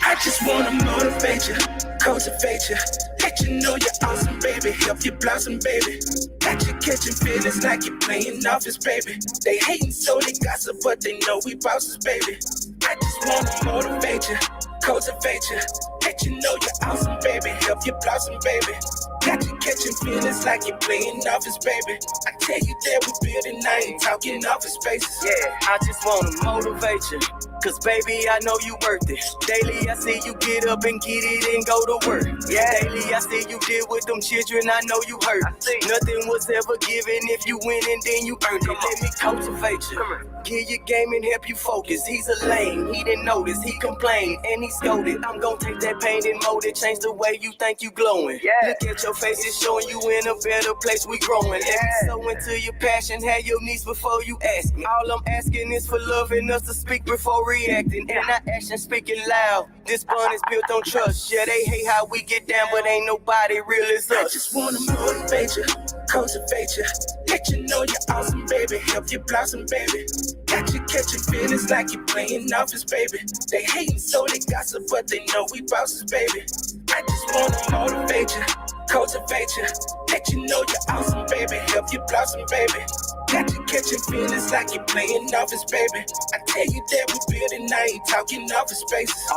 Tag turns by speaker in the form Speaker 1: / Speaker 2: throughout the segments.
Speaker 1: I just wanna motivate you, cultivate you, let you know you're awesome, baby. Help you blossom, baby. Got you catching feelings like you're playing office, baby. They hating so they gossip, but they know we bosses, baby. I just wanna motivate you, cultivate you, let you know you're awesome, baby. Help you blossom, baby. Got you catching feelings like you're playing office, baby. I tell you that we building, I ain't talking office spaces.
Speaker 2: Yeah, I just wanna motivate you, cause baby, I know you worth it. Daily, I see you get up and get it and go to work. Yeah. Daily, I see you deal with them children, I know you hurt. Nothing was ever given if you win and then you earned it. Let me cultivate you. Give you game and help you focus. He's a lame, he didn't notice, he complained and he scolded. I'm gonna take that pain and mold it, change the way you think you glowing. Look at your face, it's showing you in a better place, we growing. Let me sow into your passion, have your needs before you ask me. All I'm asking is for loving us to speak before reacting. And our action speaking loud, this bond is built on trust. Yeah, they hate how we get down, but ain't nobody real as us.
Speaker 1: I just wanna motivate you, cultivate you, let you know you're awesome, baby. Help you blossom, baby. Got you catching feelings like you're playing office, baby. They hating so they gossip, but they know we bosses, baby. I just wanna motivate you, cultivate you, let you know you're awesome, baby. Help you blossom, baby. Got you catching feelings like you're playing office, baby. I tell you that we building, I ain't talking office spaces.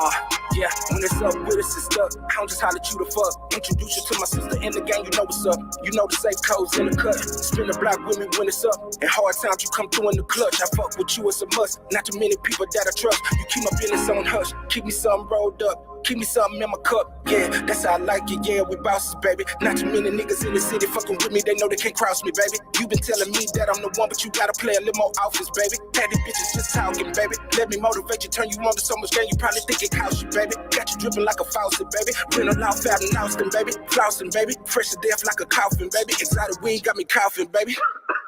Speaker 3: Yeah, when it's up with us, it's stuck. I don't just holler at you to fuck. Introduce you to my sister in the game, you know what's up. You know the safe codes in the cut. Spin the block with me when it's up. In hard times, you come through in the clutch. I fuck with you, it's a must. Not too many people that I trust. You keep my business on hush. Keep me something rolled up. Keep me something in my cup, yeah, that's how I like it, yeah, we bosses, baby. Not too many niggas in the city fucking with me, they know they can't cross me, baby. You been telling me that I'm the one, but you gotta play a little more offense, baby. Had these bitches just talking, baby. Let me motivate you, turn you on to so much game, you probably think it cost you, baby. Got you dripping like a faucet, baby. Rental off out in Austin, baby. Flossing, baby. Fresh to death like a coffin, baby. Exotic weed got me coughing, baby.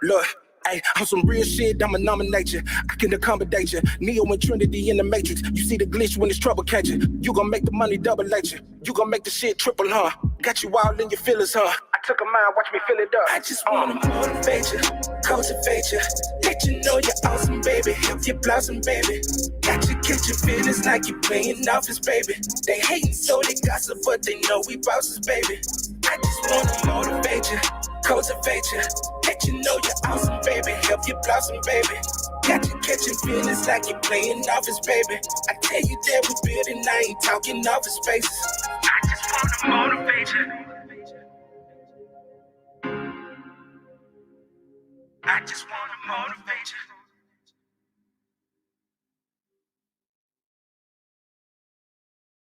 Speaker 3: Look. Hey, on some real shit, I'ma nominate you. I can accommodate you. Neo and Trinity in the Matrix. You see the glitch when it's trouble catching. You gon' make the money double at you. You gon' make the shit triple, huh? Got you all in your feelings, huh? I took a mind, watch me fill it up.
Speaker 1: I just wanna motivate you, cultivate you, let you know you're awesome, baby. Help you blossom, baby. Got you catching feelings like you're playing office, baby. They hating so they gossip, but they know we bosses, baby. I just wanna motivate you, cultivate you, let you know you're awesome, baby. Help you blossom, baby. Got you catching feelings like you're playing office, baby. I tell you that we building, I ain't talking office spaces. I just wanna motivate you. I just wanna motivate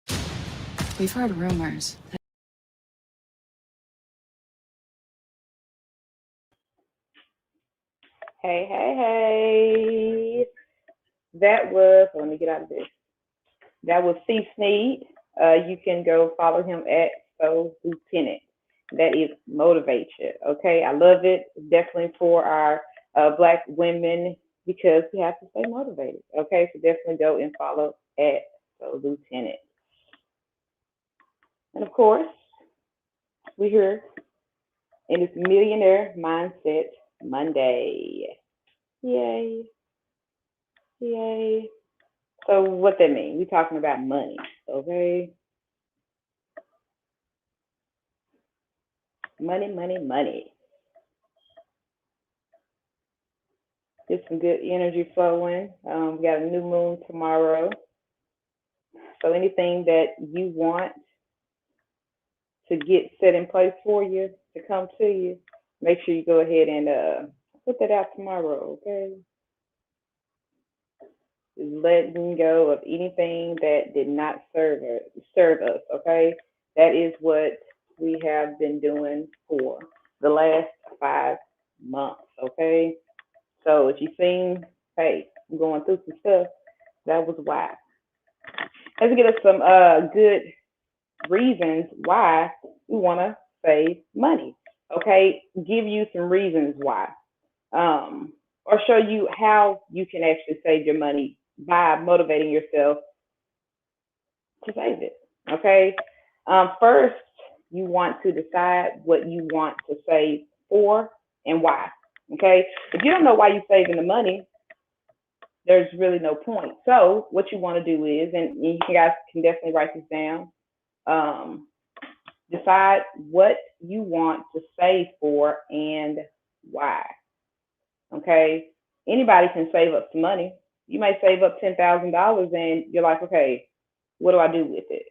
Speaker 1: you.
Speaker 4: We've heard rumors.
Speaker 5: Hey. That was, let me get out of this. That was C. Sneed. You can go follow him at Soul Lieutenant. That is motivate you. Okay, I love it. Definitely for our Black women because we have to stay motivated. Okay, so definitely go and follow at Soul Lieutenant. And of course, we're here in this Millionaire Mindset Monday. Yay. Yay. So what that mean? We're talking about money, okay? Money. Get some good energy flowing. We got a new moon tomorrow. So anything that you want to get set in place for you, to come to you, make sure you go ahead and put that out tomorrow, okay? Just letting go of anything that did not serve us, okay? That is what we have been doing for the last 5 months, okay? So if you've seen, hey, I'm going through some stuff, that was why. Let's get us some good reasons why we want to save money, okay? Give you some reasons why, or show you how you can actually save your money by motivating yourself to save it, okay? First, you want to decide what you want to save for and why, okay? If you don't know why you're saving the money, there's really no point. So what you want to do is, and you guys can definitely write this down, decide what you want to save for and why. Okay? Anybody can save up some money. You may save up $10,000 and you're like, okay, what do I do with it?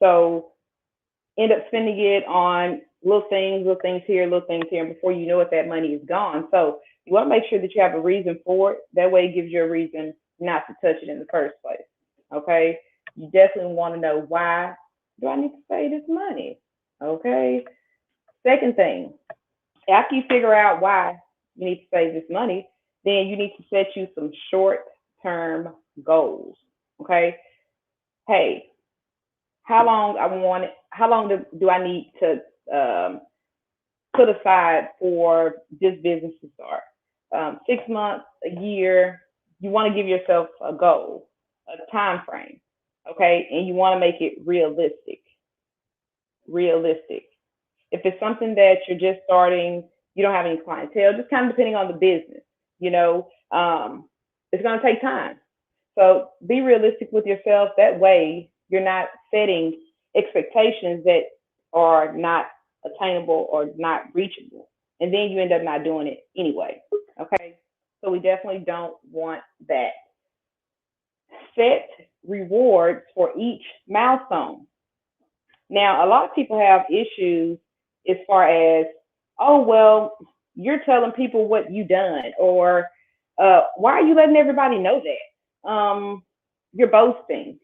Speaker 5: So end up spending it on little things here, and before you know it, that money is gone. So you want to make sure that you have a reason for it. That way it gives you a reason not to touch it in the first place. Okay? You definitely want to know, why do I need to save this money? Okay? Second thing, after you figure out why you need to save this money, then you need to set you some short-term goals. Okay? Hey, how long do I need to put aside for this business to start? 6 months, a year. You want to give yourself a goal, a time frame, okay? And you want to make it realistic. If it's something that you're just starting, you don't have any clientele, just kind of depending on the business, it's going to take time. So be realistic with yourself. That way you're not setting expectations that are not attainable or not reachable. And then you end up not doing it anyway. Okay. So we definitely don't want that. Set rewards for each milestone. Now, a lot of people have issues as far as, oh, well, you're telling people what you done, or why are you letting everybody know that? You're boasting.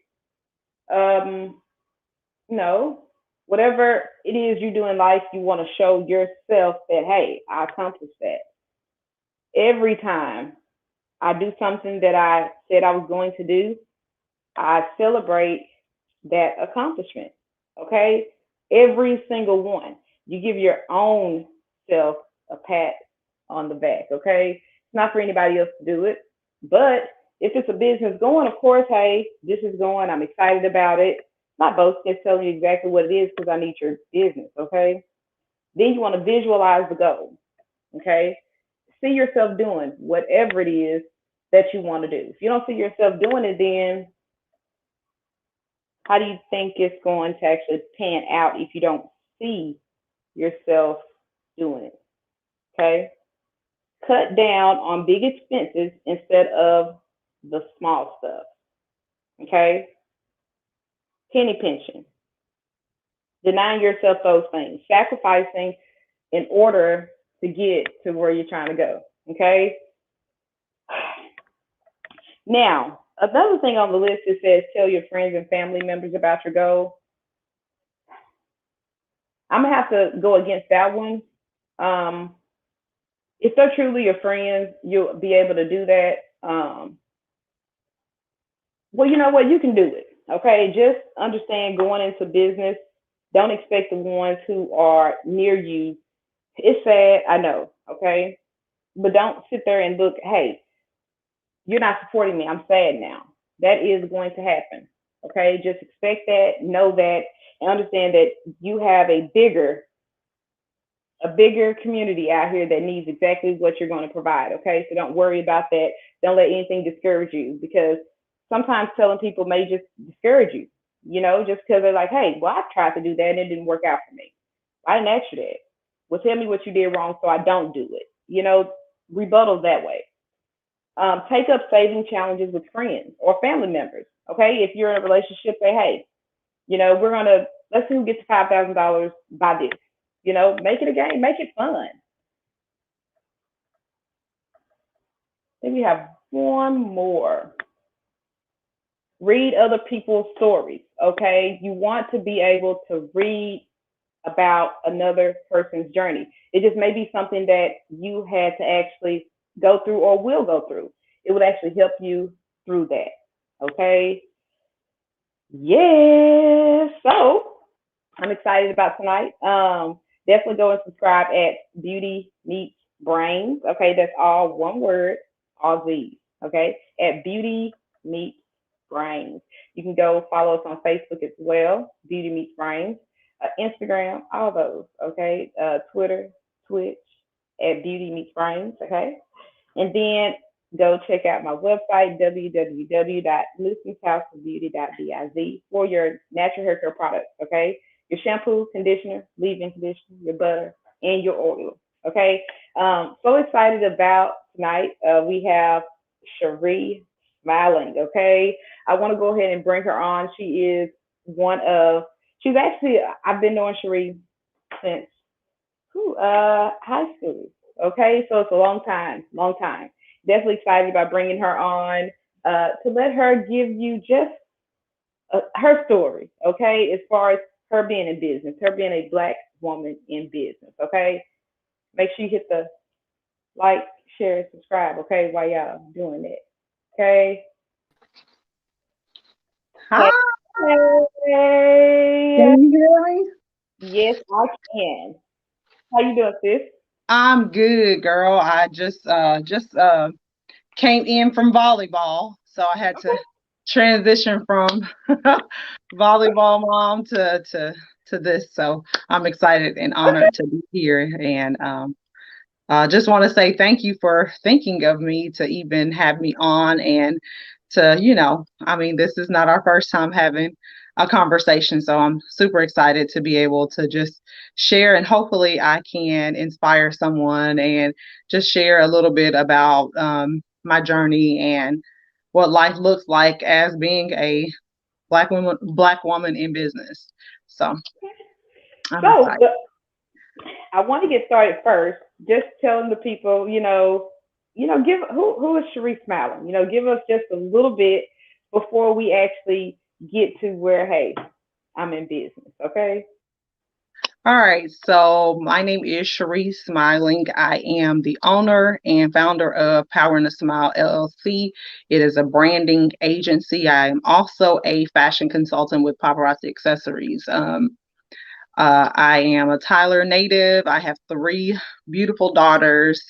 Speaker 5: No, whatever it is you do in life, you want to show yourself that, hey, I accomplished that. Every time I do something that I said I was going to do, I celebrate that accomplishment. Okay? Every single one. You give your own self a pat on the back. Okay? It's not for anybody else to do it. But if it's a business going, of course, hey, this is going. I'm excited about it. Not boasting, just telling you exactly what it is because I need your business. Okay? Then you want to visualize the goal. Okay? See yourself doing whatever it is that you want to do. If you don't see yourself doing it, then how do you think it's going to actually pan out if you don't see yourself doing it? Okay? Cut down on big expenses instead of the small stuff. Okay? Penny pinching. Denying yourself those things. Sacrificing in order to get to where you're trying to go. Okay? Now, another thing on the list, it says tell your friends and family members about your goal. I'm going to have to go against that one. If they're truly your friends, you'll be able to do that. Well, you know what? You can do it. Okay? Just understand, going into business, don't expect the ones who are near you. It's sad, I know. Okay? But don't sit there and look, hey, you're not supporting me. I'm sad now. That is going to happen. Okay? Just expect that, know that, and understand that you have a bigger community out here that needs exactly what you're going to provide. Okay? So don't worry about that. Don't let anything discourage you, because sometimes telling people may just discourage you, just because they're like, hey, well, I tried to do that and it didn't work out for me. I didn't ask you that. Well, tell me what you did wrong so I don't do it. Rebuttal that way. Take up saving challenges with friends or family members. Okay, if you're in a relationship, say, hey, let's see who gets $5,000 by this. Make it a game, make it fun. Then we have one more. Read other people's stories. Okay, you want to be able to read about another person's journey. It just may be something that you had to actually go through or will go through. It would actually help you through that. Okay. Yeah. So I'm excited about tonight. Definitely go and subscribe at Beauty Meets Brains. Okay. That's all one word, all these. Okay. At Beauty Meets Brains. You can go follow us on Facebook as well. Beauty Meets Brains. Instagram, all those. Okay. Twitter, Twitch, at Beauty Meets Brains. Okay. And then Go check out my website, www.lucy'sHouseofBeauty.biz for your natural hair care products, okay? Your shampoo, conditioner, leave-in conditioner, your butter, and your oil, okay? So excited about tonight. We have Cherie Smiling, okay? I want to go ahead and bring her on. She is she's actually, I've been knowing Cherie since high school. Okay, so it's a long time, long time. Definitely excited about bringing her on to let her give you just her story. Okay, as far as her being in business, her being a black woman in business. Okay, make sure you hit the like, share, and subscribe. Okay, while y'all doing it. Okay.
Speaker 6: Hi,
Speaker 5: Hey, hey.
Speaker 6: can you hear me?
Speaker 5: Yes, I can. How you doing, sis?
Speaker 6: I'm good, girl. I just came in from volleyball, so I had to transition from volleyball mom to this. So I'm excited and honored to be here, and just want to say thank you for thinking of me to even have me on and to, I mean, this is not our first time having a conversation. So I'm super excited to be able to just share and hopefully I can inspire someone and just share a little bit about my journey and what life looks like as being a black woman in business. So I'm
Speaker 5: So,
Speaker 6: excited.
Speaker 5: I want to get started first, just telling the people, give who is Cherie Smiling? Give us just a little bit before we actually get to where, hey, I'm in business. Okay.
Speaker 6: All right, so my name is Cherie Smiling. I am the owner and founder of Power and a Smile LLC. It is a branding agency. I am also a fashion consultant with Paparazzi Accessories. I am a Tyler native. I have three beautiful daughters.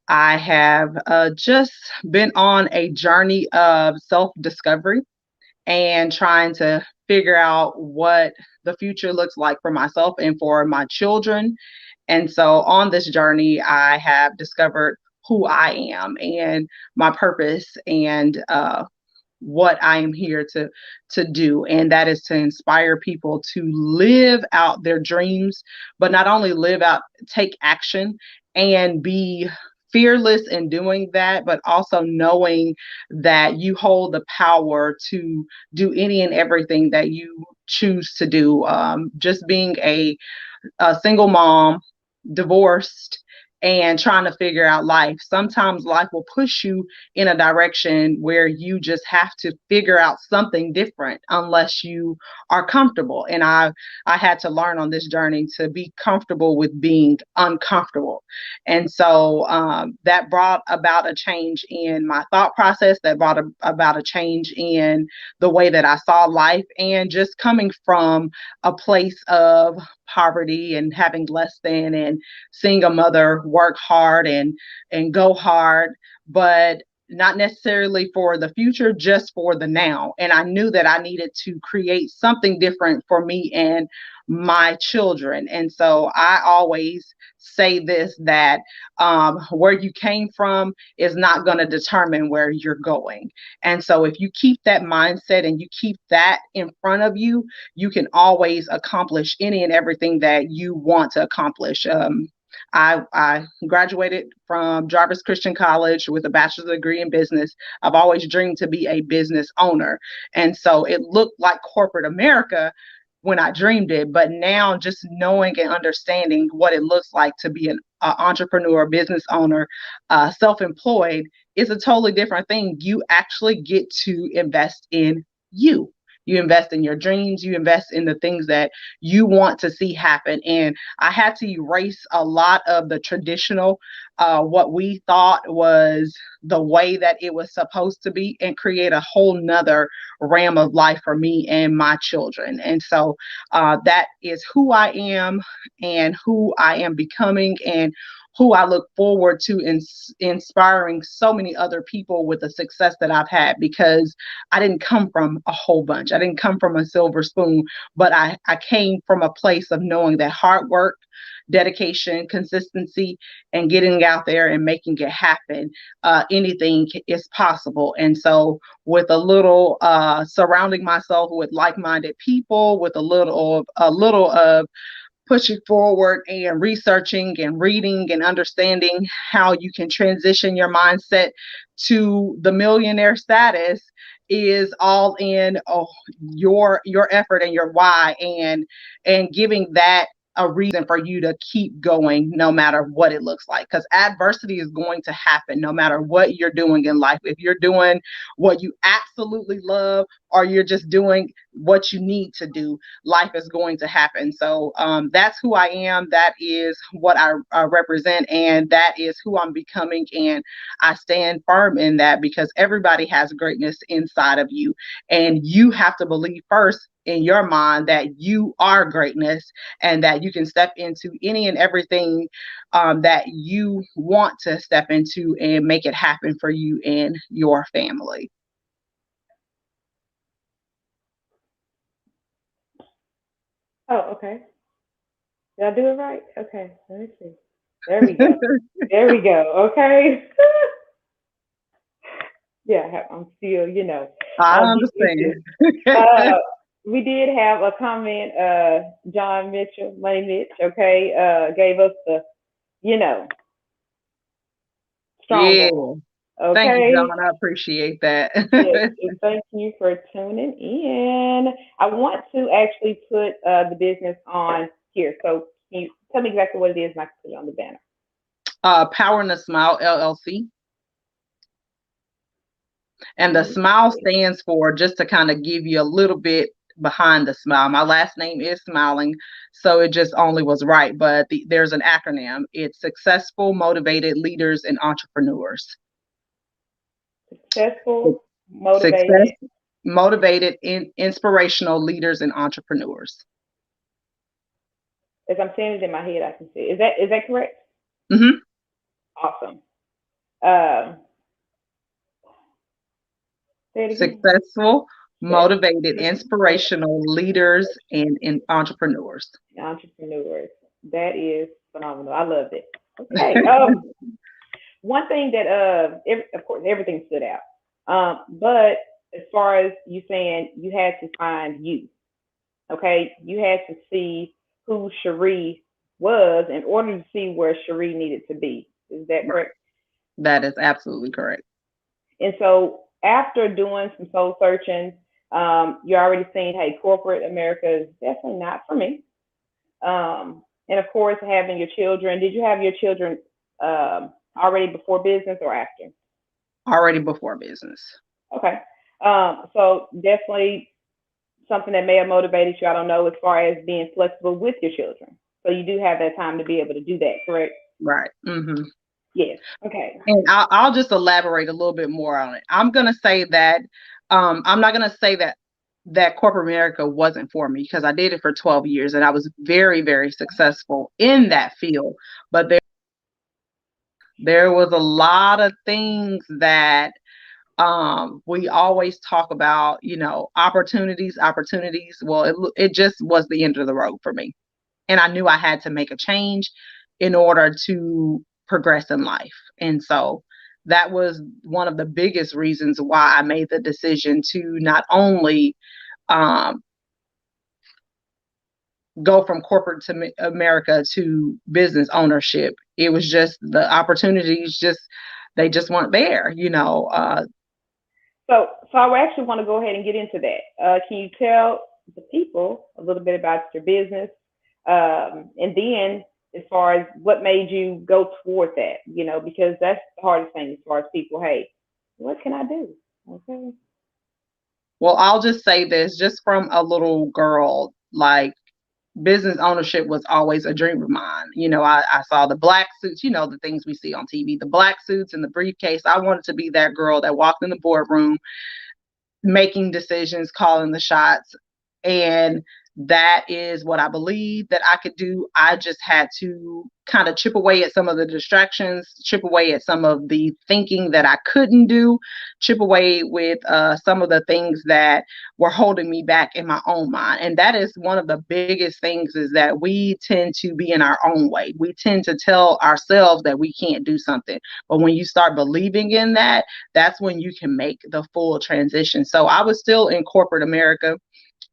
Speaker 6: I have just been on a journey of self-discovery and trying to figure out what the future looks like for myself and for my children. And so on this journey, I have discovered who I am and my purpose and what I am here to do, and that is to inspire people to live out their dreams, but not only live out, take action and be fearless in doing that, but also knowing that you hold the power to do any and everything that you choose to do. Just being a single mom, divorced, and trying to figure out life. Sometimes life will push you in a direction where you just have to figure out something different unless you are comfortable. And I had to learn on this journey to be comfortable with being uncomfortable. And so that brought about a change in my thought process, that brought about a change in the way that I saw life, and just coming from a place of poverty and having less than, and seeing a mother work hard and go hard, but not necessarily for the future, just for the now. And I knew that I needed to create something different for me and my children. And so I always say this, that where you came from is not going to determine where you're going. And so if you keep that mindset and you keep that in front of you, you can always accomplish any and everything that you want to accomplish. I graduated from Jarvis Christian College with a bachelor's degree in business. I've always dreamed to be a business owner. And so it looked like corporate America when I dreamed it. But now just knowing and understanding what it looks like to be an entrepreneur, business owner, self-employed is a totally different thing. You actually get to invest in you. You invest in your dreams, you invest in the things that you want to see happen. And I had to erase a lot of the traditional, what we thought was the way that it was supposed to be, and create a whole nother realm of life for me and my children. And so that is who I am and who I am becoming, and who I look forward to inspiring so many other people with the success that I've had, because I didn't come from a whole bunch. I didn't come from a silver spoon, but I came from a place of knowing that hard work, dedication, consistency, and getting out there and making it happen, anything is possible. And so with a little surrounding myself with like-minded people, with a little of pushing forward and researching and reading and understanding how you can transition your mindset to the millionaire status is all in your effort and your why, and giving that a reason for you to keep going no matter what it looks like, because adversity is going to happen no matter what you're doing in life. If you're doing what you absolutely love, or you're just doing what you need to do, life is going to happen. So that's who I am. That is what I represent, and that is who I'm becoming. And I stand firm in that, because everybody has greatness inside of you, and you have to believe first in your mind that you are greatness, and that you can step into any and everything that you want to step into and make it happen for you and your family.
Speaker 5: Oh, okay. Did I do it right? Okay, let me see. There we go. There we go. Okay. Yeah, I'm still,
Speaker 6: I
Speaker 5: get used to
Speaker 6: understand.
Speaker 5: it. Uh, we did have a comment, John Mitchell, Money Mitch, okay, gave us the, you know, strong
Speaker 6: Yeah.
Speaker 5: arm.
Speaker 6: Thank you,
Speaker 5: Okay.
Speaker 6: John. I appreciate that.
Speaker 5: Yes, and thank you for tuning in. I want to actually put the business on here. So can you tell me exactly what it is and I can put it on the banner?
Speaker 6: Power and a Smile LLC. And the
Speaker 5: Mhm.
Speaker 6: smile stands for, just to kind of give you a little bit behind the smile. My last name is Smiling, so it just only was right. But there's an acronym. It's Successful Motivated Leaders and Entrepreneurs.
Speaker 5: Successful,
Speaker 6: Success,
Speaker 5: motivated.
Speaker 6: motivated, inspirational leaders and entrepreneurs.
Speaker 5: As I'm saying it in my head, I can see. Is that correct?
Speaker 6: Hmm.
Speaker 5: Awesome. Um, say it again.
Speaker 6: Successful,
Speaker 5: Yes.
Speaker 6: motivated, inspirational leaders and entrepreneurs.
Speaker 5: Entrepreneurs. That is phenomenal. I loved it. Okay. One thing that of course everything stood out. But as far as you saying you had to find you, okay, you had to see who Cherie was in order to see where Cherie needed to be. Is that
Speaker 6: Right.
Speaker 5: correct?
Speaker 6: That is absolutely correct.
Speaker 5: And so after doing some soul searching, you're already seeing, hey, corporate America is definitely not for me. And of course, having your children. Did you have your children already before business or after?
Speaker 6: Already before business.
Speaker 5: Okay. So definitely something that may have motivated you. I don't know, as far as being flexible with your children. So you do have that time to be able to do that, correct?
Speaker 6: Right. Hmm.
Speaker 5: Yes. Okay.
Speaker 6: And I'll just elaborate a little bit more on it. I'm going to say that I'm not going to say that corporate America wasn't for me, because I did it for 12 years and I was very, very successful in that field. But there was a lot of things that we always talk about, opportunities. Well, it just was the end of the road for me. And I knew I had to make a change in order to progress in life. And so that was one of the biggest reasons why I made the decision to not only um, go from corporate to America to business ownership. It was just the opportunities, they just weren't there.
Speaker 5: So I actually want to go ahead and get into that. Can you tell the people a little bit about your business, and then as far as what made you go toward that? Because that's the hardest thing as far as people. Hey, what can I do? Okay.
Speaker 6: Well, I'll just say this, just from a little girl, like, business ownership was always a dream of mine. I saw the black suits, the things we see on TV, the black suits and the briefcase. I wanted to be that girl that walked in the boardroom, making decisions, calling the shots. And that is what I believe that I could do. I just had to kind of chip away at some of the distractions, chip away at some of the thinking that I couldn't do, chip away with some of the things that were holding me back in my own mind. And that is one of the biggest things, is that we tend to be in our own way. We tend to tell ourselves that we can't do something. But when you start believing in that, that's when you can make the full transition. So I was still in corporate America.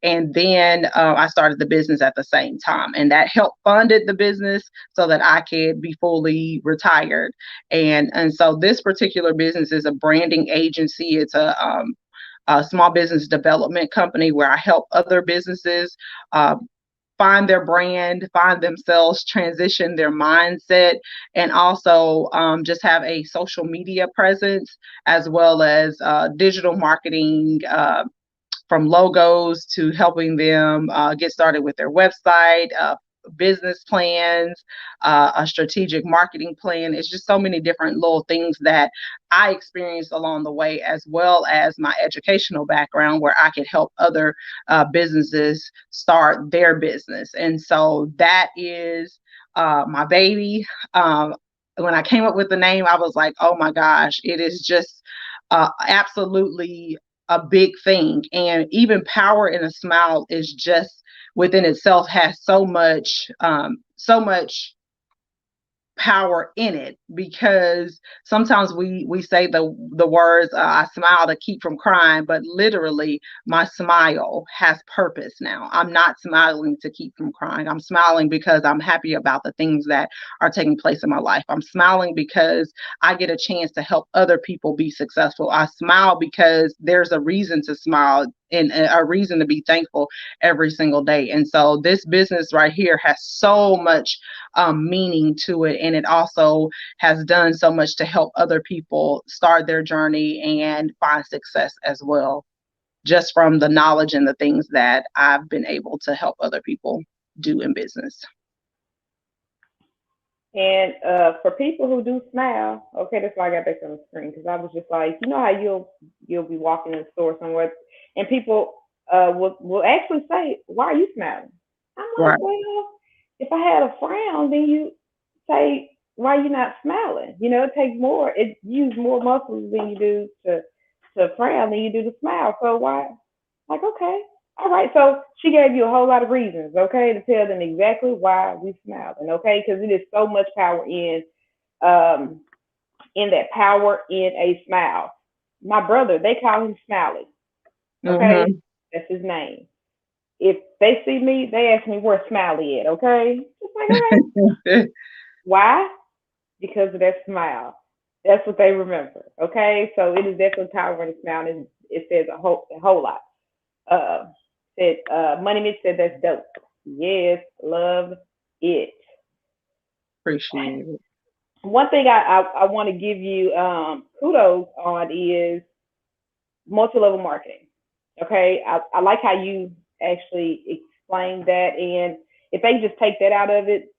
Speaker 6: And then I started the business at the same time, and that helped funded the business so that I could be fully retired. And so this particular business is a branding agency. It's a small business development company where I help other businesses uh, find their brand, find themselves, transition their mindset, and also just have a social media presence, as well as digital marketing, from logos to helping them get started with their website, business plans, a strategic marketing plan. It's just so many different little things that I experienced along the way, as well as my educational background, where I could help other businesses start their business. And so that is my baby. When I came up with the name, I was like, oh my gosh, it is just absolutely a big thing. And even Power in a Smile is just within itself has so much power in it, because sometimes we say the words I smile to keep from crying, but literally my smile has purpose now. I'm not smiling to keep from crying. I'm smiling because I'm happy about the things that are taking place in my life. I'm smiling because I get a chance to help other people be successful. I smile because there's a reason to smile and a reason to be thankful every single day. And so this business right here has so much meaning to it. And it also has done so much to help other people start their journey and find success as well, just from the knowledge and the things that I've been able to help other people do in business.
Speaker 5: And for people who do smile, okay, that's why I got back on the screen, because I was just like, you know how you'll be walking in the store somewhere, and people will actually say, "Why are you smiling?" I'm like,
Speaker 6: Right.
Speaker 5: well, if I had a frown, then you say, "Why are you not smiling?" You know, it use more muscles than you do to frown than you do to smile. So why? Like, okay, all right. So she gave you a whole lot of reasons, okay, to tell them exactly why we smiling, okay, because it is so much power um in that power in a smile. My brother, they call him Smiley, okay,
Speaker 6: Mm-hmm.
Speaker 5: that's his name. If they see me, they ask me where Smiley at, okay, just like, all right, why? Because of that smile. That's what they remember, okay. So it is definitely power in a smile. And it says a whole lot. Uh, said Money Mitch said that's dope. Yes, love it.
Speaker 6: Appreciate it.
Speaker 5: One thing I want to give you kudos on is multi-level marketing. Okay, I like how you actually explained that, and if they just take that out of it,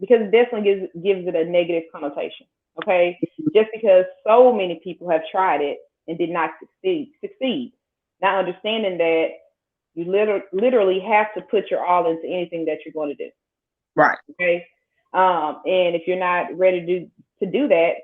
Speaker 5: because it definitely gives it a negative connotation. Okay, just because so many people have tried it and did not succeed. Not understanding that you literally have to put your all into anything that you're going to do.
Speaker 6: Right.
Speaker 5: Okay. And if you're not ready to do that,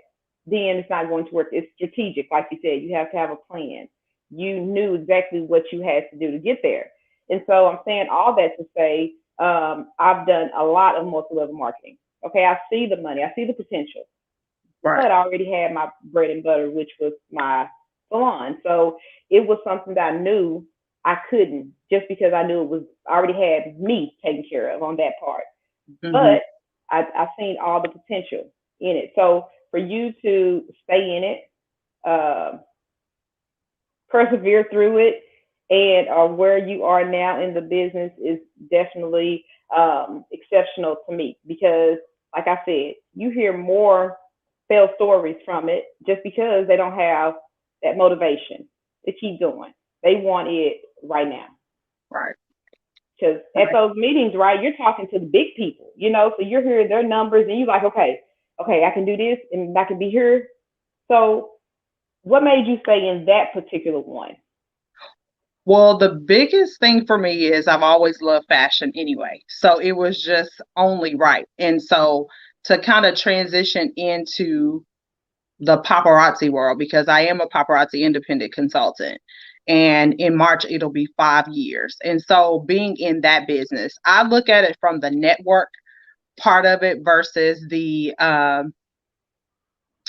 Speaker 5: then it's not going to work. It's strategic, like you said. You have to have a plan. You knew exactly what you had to do to get there. And so I'm saying all that to say, I've done a lot of multi-level marketing. Okay, I see the money, I see the potential,
Speaker 6: Right.
Speaker 5: but I already had my bread and butter, which was my salon. So it was something that I knew I couldn't, just because I knew it was I already had me taken care of on that part.
Speaker 6: Mm-hmm.
Speaker 5: But I've seen all the potential in it. So for you to stay in it, uh, persevere through it, and where you are now in the business is definitely exceptional to me, because, like I said, you hear more failed stories from it just because they don't have that motivation to keep going. They want it right now.
Speaker 6: Right.
Speaker 5: Because at
Speaker 6: Right.
Speaker 5: those meetings, right, you're talking to the big people, so you're hearing their numbers and you're like, okay, I can do this and I can be here. So what made you say in that particular one?
Speaker 6: Well, the biggest thing for me is I've always loved fashion anyway. So it was just only right. And so to kind of transition into the paparazzi world, because I am a paparazzi independent consultant. And in March, it'll be 5 years. And so being in that business, I look at it from the network part of it versus the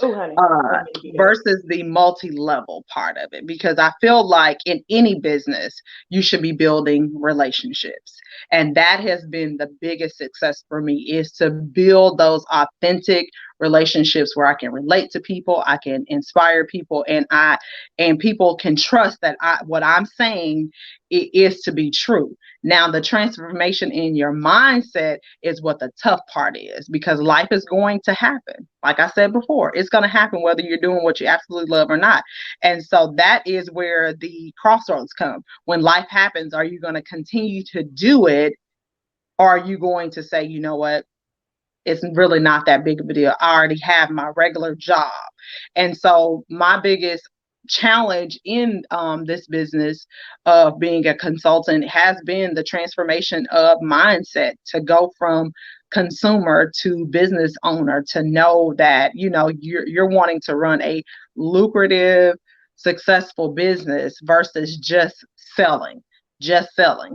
Speaker 5: Oh, honey.
Speaker 6: uh, versus the multi-level part of it, because I feel like in any business you should be building relationships, and that has been the biggest success for me, is to build those authentic relationships where I can relate to people, I can inspire people, and people can trust that what I'm saying is to be true. Now, the transformation in your mindset is what the tough part is, because life is going to happen. Like I said before, it's going to happen whether you're doing what you absolutely love or not. And so that is where the crossroads come. When life happens, are you going to continue to do it? Or are you going to say, you know what? It's really not that big of a deal. I already have my regular job. And so my biggest challenge in this business of being a consultant has been the transformation of mindset, to go from consumer to business owner, to know that, you know, you're wanting to run a lucrative, successful business versus just selling.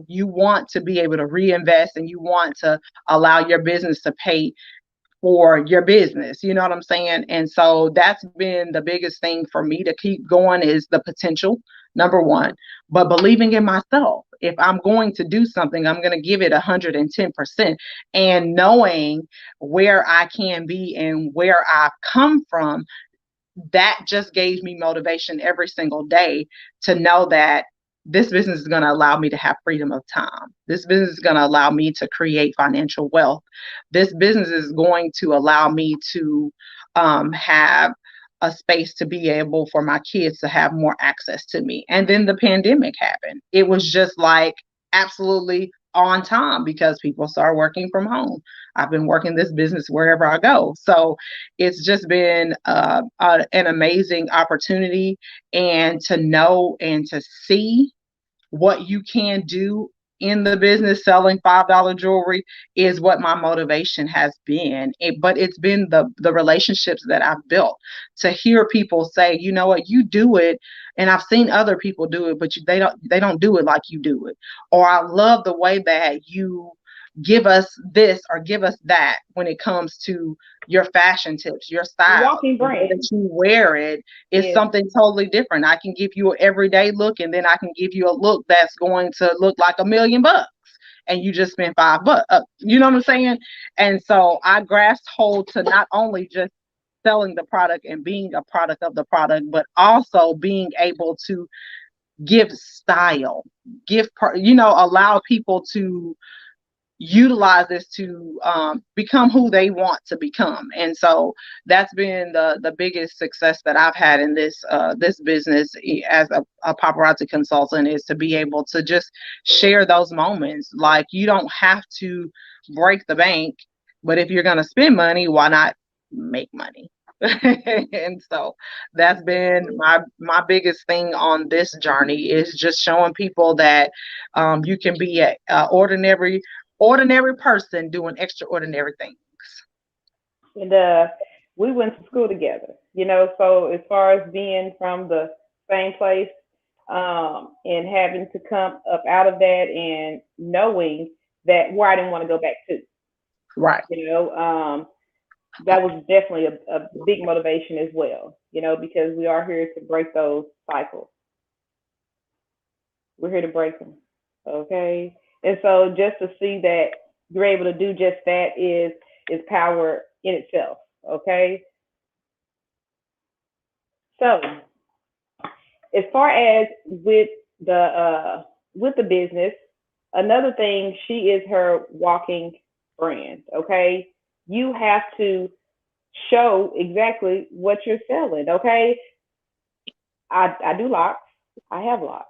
Speaker 6: You want to be able to reinvest, and you want to allow your business to pay for your business. You know what I'm saying? And so that's been the biggest thing for me to keep going, is the potential, number one, but believing in myself. If I'm going to do something, I'm going to give it 110%, and knowing where I can be and where I've come from, that just gave me motivation every single day to know that this business is going to allow me to have freedom of time. This business is going to allow me to create financial wealth. This business is going to allow me to have a space to be able for my kids to have more access to me. And then the pandemic happened. It was just like absolutely on time, because people started working from home. I've been working this business wherever I go. So it's just been an amazing opportunity, and to know and to see what you can do in the business selling $5 jewelry is what my motivation has been. But it's been the relationships that I've built, to hear people say, you know what, you do it, and I've seen other people do it, but they don't do it like you do it. Or I love the way that you give us this or give us that when it comes to your fashion tips, your style.
Speaker 5: Walking
Speaker 6: The way
Speaker 5: brand.
Speaker 6: that you wear it is
Speaker 5: Yes.
Speaker 6: something totally different. I can give you an everyday look, and then I can give you a look that's going to look like $1,000,000, and you just spent $5. You know what I'm saying? And so I grasped hold to not only just selling the product and being a product of the product, but also being able to give style, allow people to utilize this to become who they want to become. And so that's been the biggest success that I've had in this business as a paparazzi consultant, is to be able to just share those moments. Like, you don't have to break the bank, but if you're going to spend money, why not make money? And so that's been my biggest thing on this journey, is just showing people that you can be a ordinary person doing extraordinary things.
Speaker 5: And we went to school together, so as far as being from the same place, and having to come up out of that and knowing that where I didn't want to go back to,
Speaker 6: Right.
Speaker 5: that was definitely a big motivation as well, because we are here to break those cycles. We're here to break them. Okay. And so just to see that you're able to do just that is power in itself. Okay. So as far as with the business, another thing, she is her walking brand. Okay. You have to show exactly what you're selling. Okay. I do locks. I have locks.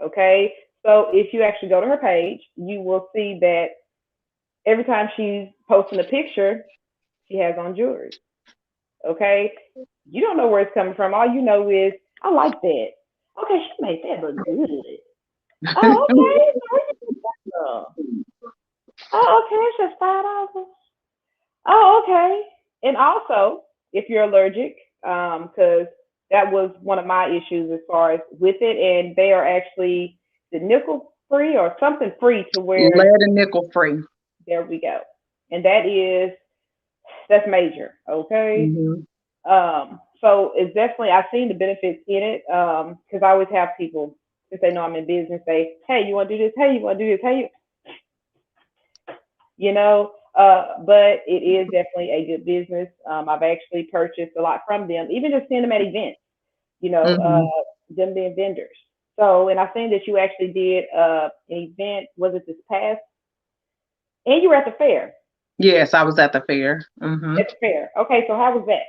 Speaker 5: Okay. So if you actually go to her page, you will see that every time she's posting a picture, she has on jewelry. Okay. You don't know where it's coming from. All you know is, I like that. Okay, she made that look good. Oh, okay. So where you get that from? Oh, okay. It's just $5. Oh, okay. And also, if you're allergic, because that was one of my issues as far as with it, and they are actually the nickel free or something free to where
Speaker 6: Lead and nickel free.
Speaker 5: there we go. And that's major, okay?
Speaker 6: Hmm.
Speaker 5: So it's definitely I've seen the benefits in it. Because I always have people if they know I'm in business say, hey, you want to do this? Hey, you want to do this? Hey, you know. But it is definitely a good business. I've actually purchased a lot from them, even just seeing them at events. You know,
Speaker 6: Hmm.
Speaker 5: them being vendors. So, and I seen that you actually did an event. Was it this past? And you were at the fair.
Speaker 6: Yes, I was at the fair. Hmm.
Speaker 5: At the fair. Okay, so how was that?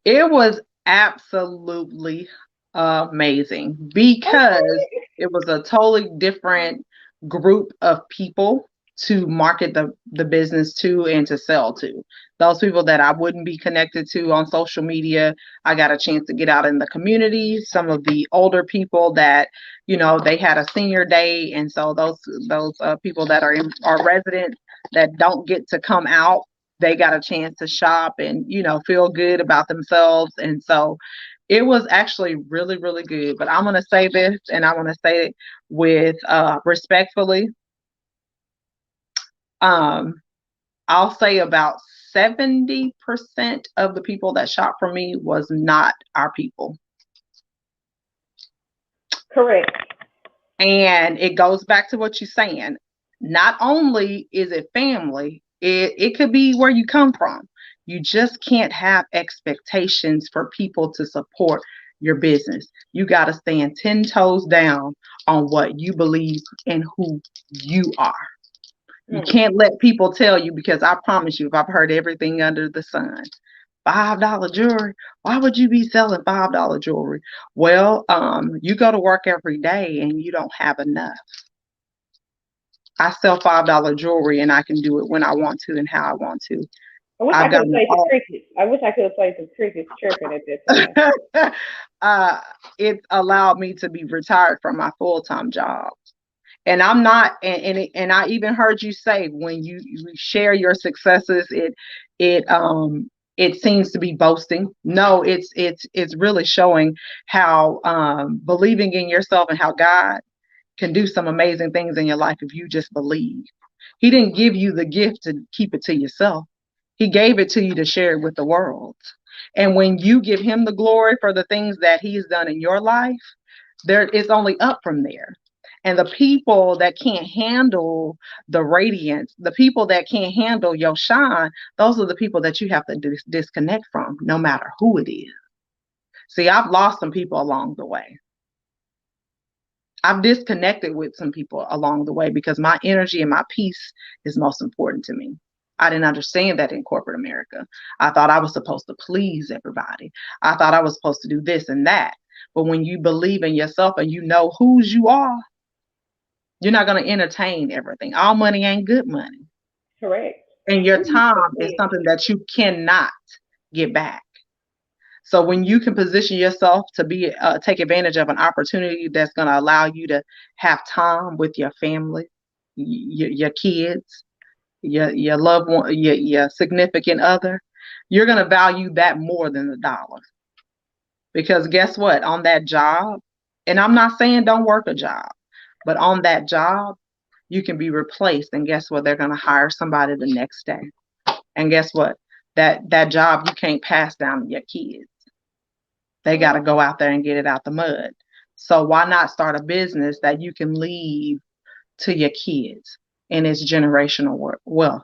Speaker 6: It was absolutely amazing because
Speaker 5: Okay.
Speaker 6: it was a totally different group of people to market the business to and to sell to. Those people that I wouldn't be connected to on social media, I got a chance to get out in the community. Some of the older people that, they had a senior day, and so those people that are residents that don't get to come out, they got a chance to shop and feel good about themselves. And so it was actually really, really good. But I'm going to say this, and I want to say it with respectfully. um I'll say about 70% of the people that shop from me was not our people.
Speaker 5: Correct.
Speaker 6: And it goes back to what you're saying. Not only is it family, it could be where you come from. You just can't have expectations for people to support your business. You got to stand 10 toes down on what you believe and who you are. You
Speaker 5: Mm.
Speaker 6: can't let people tell you, because I promise you, if I've heard everything under the sun. $5 jewelry. Why would you be selling $5 jewelry? Well, you go to work every day and you don't have enough. I sell $5 jewelry and I can do it when I want to and how I want to.
Speaker 5: I wish I
Speaker 6: I've
Speaker 5: could
Speaker 6: got
Speaker 5: have played some crickets. I wish I could have played some crickets chirping at that time.
Speaker 6: it. It allowed me to be retired from my full-time job. And I'm not, and I even heard you say when you share your successes, it seems to be boasting. No, it's really showing how believing in yourself and how God can do some amazing things in your life if you just believe. He didn't give you the gift to keep it to yourself. He gave it to you to share it with the world. And when you give him the glory for the things that he's done in your life, there it's only up from there. And the people that can't handle the radiance, the people that can't handle your shine, those are the people that you have to disconnect from, no matter who it is. See, I've lost some people along the way. I've disconnected with some people along the way because my energy and my peace is most important to me. I didn't understand that in corporate America. I thought I was supposed to please everybody. I thought I was supposed to do this and that. But when you believe in yourself and you know whose you are, you're not going to entertain everything. All money ain't good money.
Speaker 5: Correct.
Speaker 6: And your
Speaker 5: Ooh,
Speaker 6: time is something that you cannot get back. So when you can position yourself to be take advantage of an opportunity that's going to allow you to have time with your family, your kids, your loved one, your significant other, you're going to value that more than the dollar. Because guess what? On that job, and I'm not saying don't work a job, but on that job, you can be replaced. And guess what? They're going to hire somebody the next day. And guess what? That job you can't pass down to your kids. They got to go out there and get it out the mud. So why not start a business that you can leave to your kids and it's generational wealth?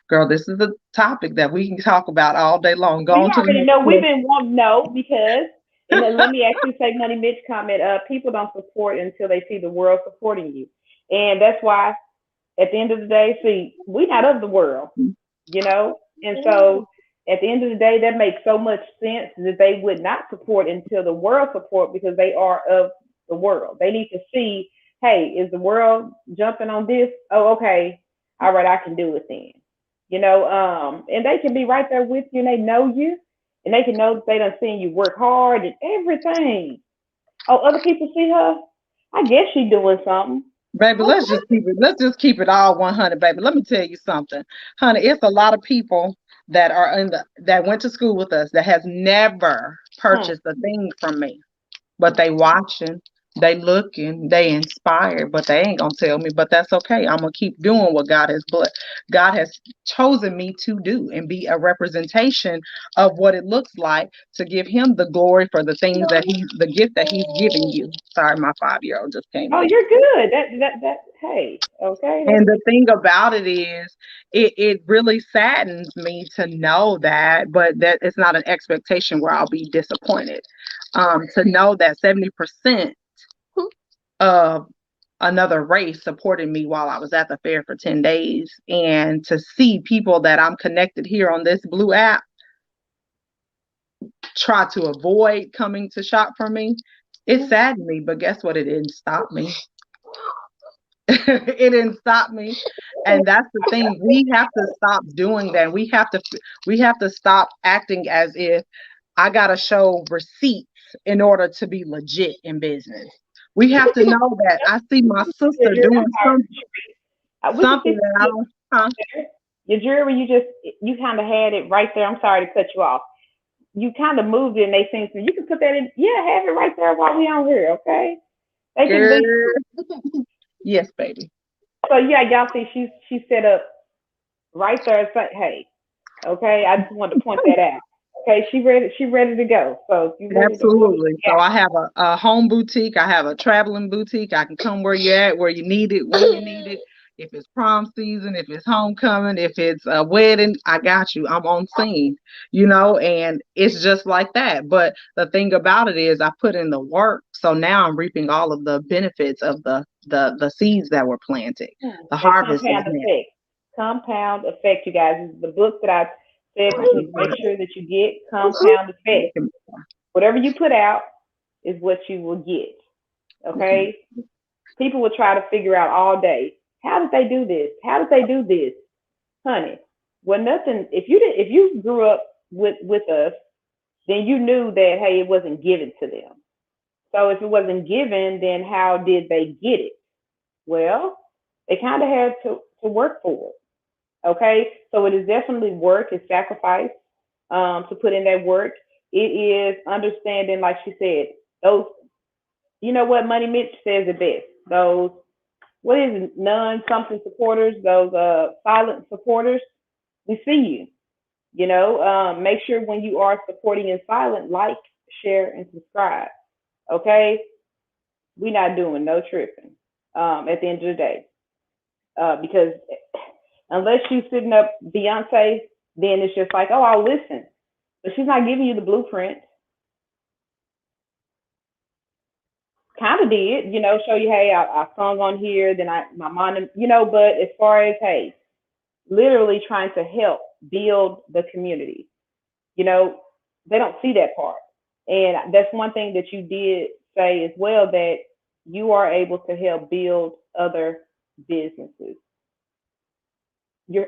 Speaker 6: Girl, this is a topic that we can talk about all day long. Go
Speaker 5: Well, you
Speaker 6: on to the
Speaker 5: already
Speaker 6: next
Speaker 5: know we've
Speaker 6: question.
Speaker 5: been wanting to know because, and then let me actually say, Money Mitch comment. People don't support until they see the world supporting you, and that's why at the end of the day, see, we're not of the world, you know, and so at the end of the day, that makes so much sense that they would not support until the world support because they are of the world. They need to see, hey, is the world jumping on this? Oh, okay, all right, I can do it then. And they can be right there with you and they know you and they can know that they done seen you work hard and everything. Oh, other people see her. I guess she's doing something.
Speaker 6: Baby, let's just keep it all 100, baby. Let me tell you something. Honey, it's a lot of people that are that went to school with us that has never
Speaker 5: Hmm.
Speaker 6: purchased a thing from me. But they watching, they looking, they inspired, but they ain't gonna tell me. But that's okay. I'm gonna keep doing what God has chosen me to do and be a representation of what it looks like to give Him the glory for the gift that He's giving you. Sorry, my 5-year-old just came
Speaker 5: Oh,
Speaker 6: in.
Speaker 5: you're good. That. Hey, okay.
Speaker 6: And the thing about it is, it really saddens me to know that, but that it's not an expectation where I'll be disappointed. To know that 70% of another race supported me while I was at the fair for 10 days, and to see people that I'm connected here on this blue app try to avoid coming to shop from me, it saddened me. But guess what? It didn't stop me. It didn't stop me. And that's the thing. We have to stop doing that. We have to stop acting as if I gotta show receipts in order to be legit in business. We have to know that I see my sister doing
Speaker 5: We can
Speaker 6: something
Speaker 5: see
Speaker 6: that I don't. Huh?
Speaker 5: your jewelry. You kind of had it right there. I'm sorry to cut you off. You kind of moved it, and they think you can put that in. Yeah, have it right there while we on here. Okay, they can
Speaker 6: Girl.
Speaker 5: be.
Speaker 6: Yes, baby.
Speaker 5: So yeah, y'all see, she's set up right there. It's like, hey, okay, I just wanted to point that out. Okay, she ready to go. So if you ready to order,
Speaker 6: Absolutely. So I have a home boutique. I have a traveling boutique. I can come where you're at, where you need it, when you need it. If it's prom season, if it's homecoming, if it's a wedding, I got you. I'm on scene, and it's just like that. But the thing about it is I put in the work. So now I'm reaping all of the benefits of the seeds that were planted. The
Speaker 5: that
Speaker 6: harvest is
Speaker 5: compound
Speaker 6: now.
Speaker 5: effect. Compound effect, you guys. This is the book that I said that you need to make sure that you get compound effect. Whatever you put out is what you will get. Okay? People will try to figure out all day, how did they do this? How did they do this? Honey, well nothing if you grew up with us, then you knew that hey, it wasn't given to them. So if it wasn't given, then how did they get it? Well, they kind of had to work for it. Okay, so it is definitely work, it's sacrifice to put in that work. It is understanding, like she said, those. You know what? Money Mitch says it best. Those what is it, non something supporters, those silent supporters. We see you. Make sure when you are supporting in silent, like, share, and subscribe. Okay, we're not doing no tripping at the end of the day. Because unless you sitting up Beyonce, then it's just like, oh, I'll listen. But she's not giving you the blueprint. Kind of did, show you, hey, I sung on here, then my mom, but as far as, hey, literally trying to help build the community, they don't see that part. And that's one thing that you did say as well, that you are able to help build other businesses. You're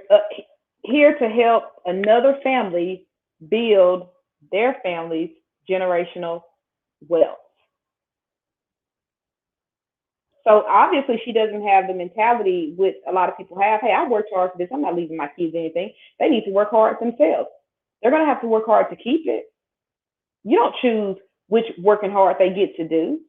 Speaker 5: here to help another family build their family's generational wealth. So obviously she doesn't have the mentality which a lot of people have. Hey, I worked hard for this. I'm not leaving my kids anything. They need to work hard themselves. They're going to have to work hard to keep it. You don't choose which working hard they get to do.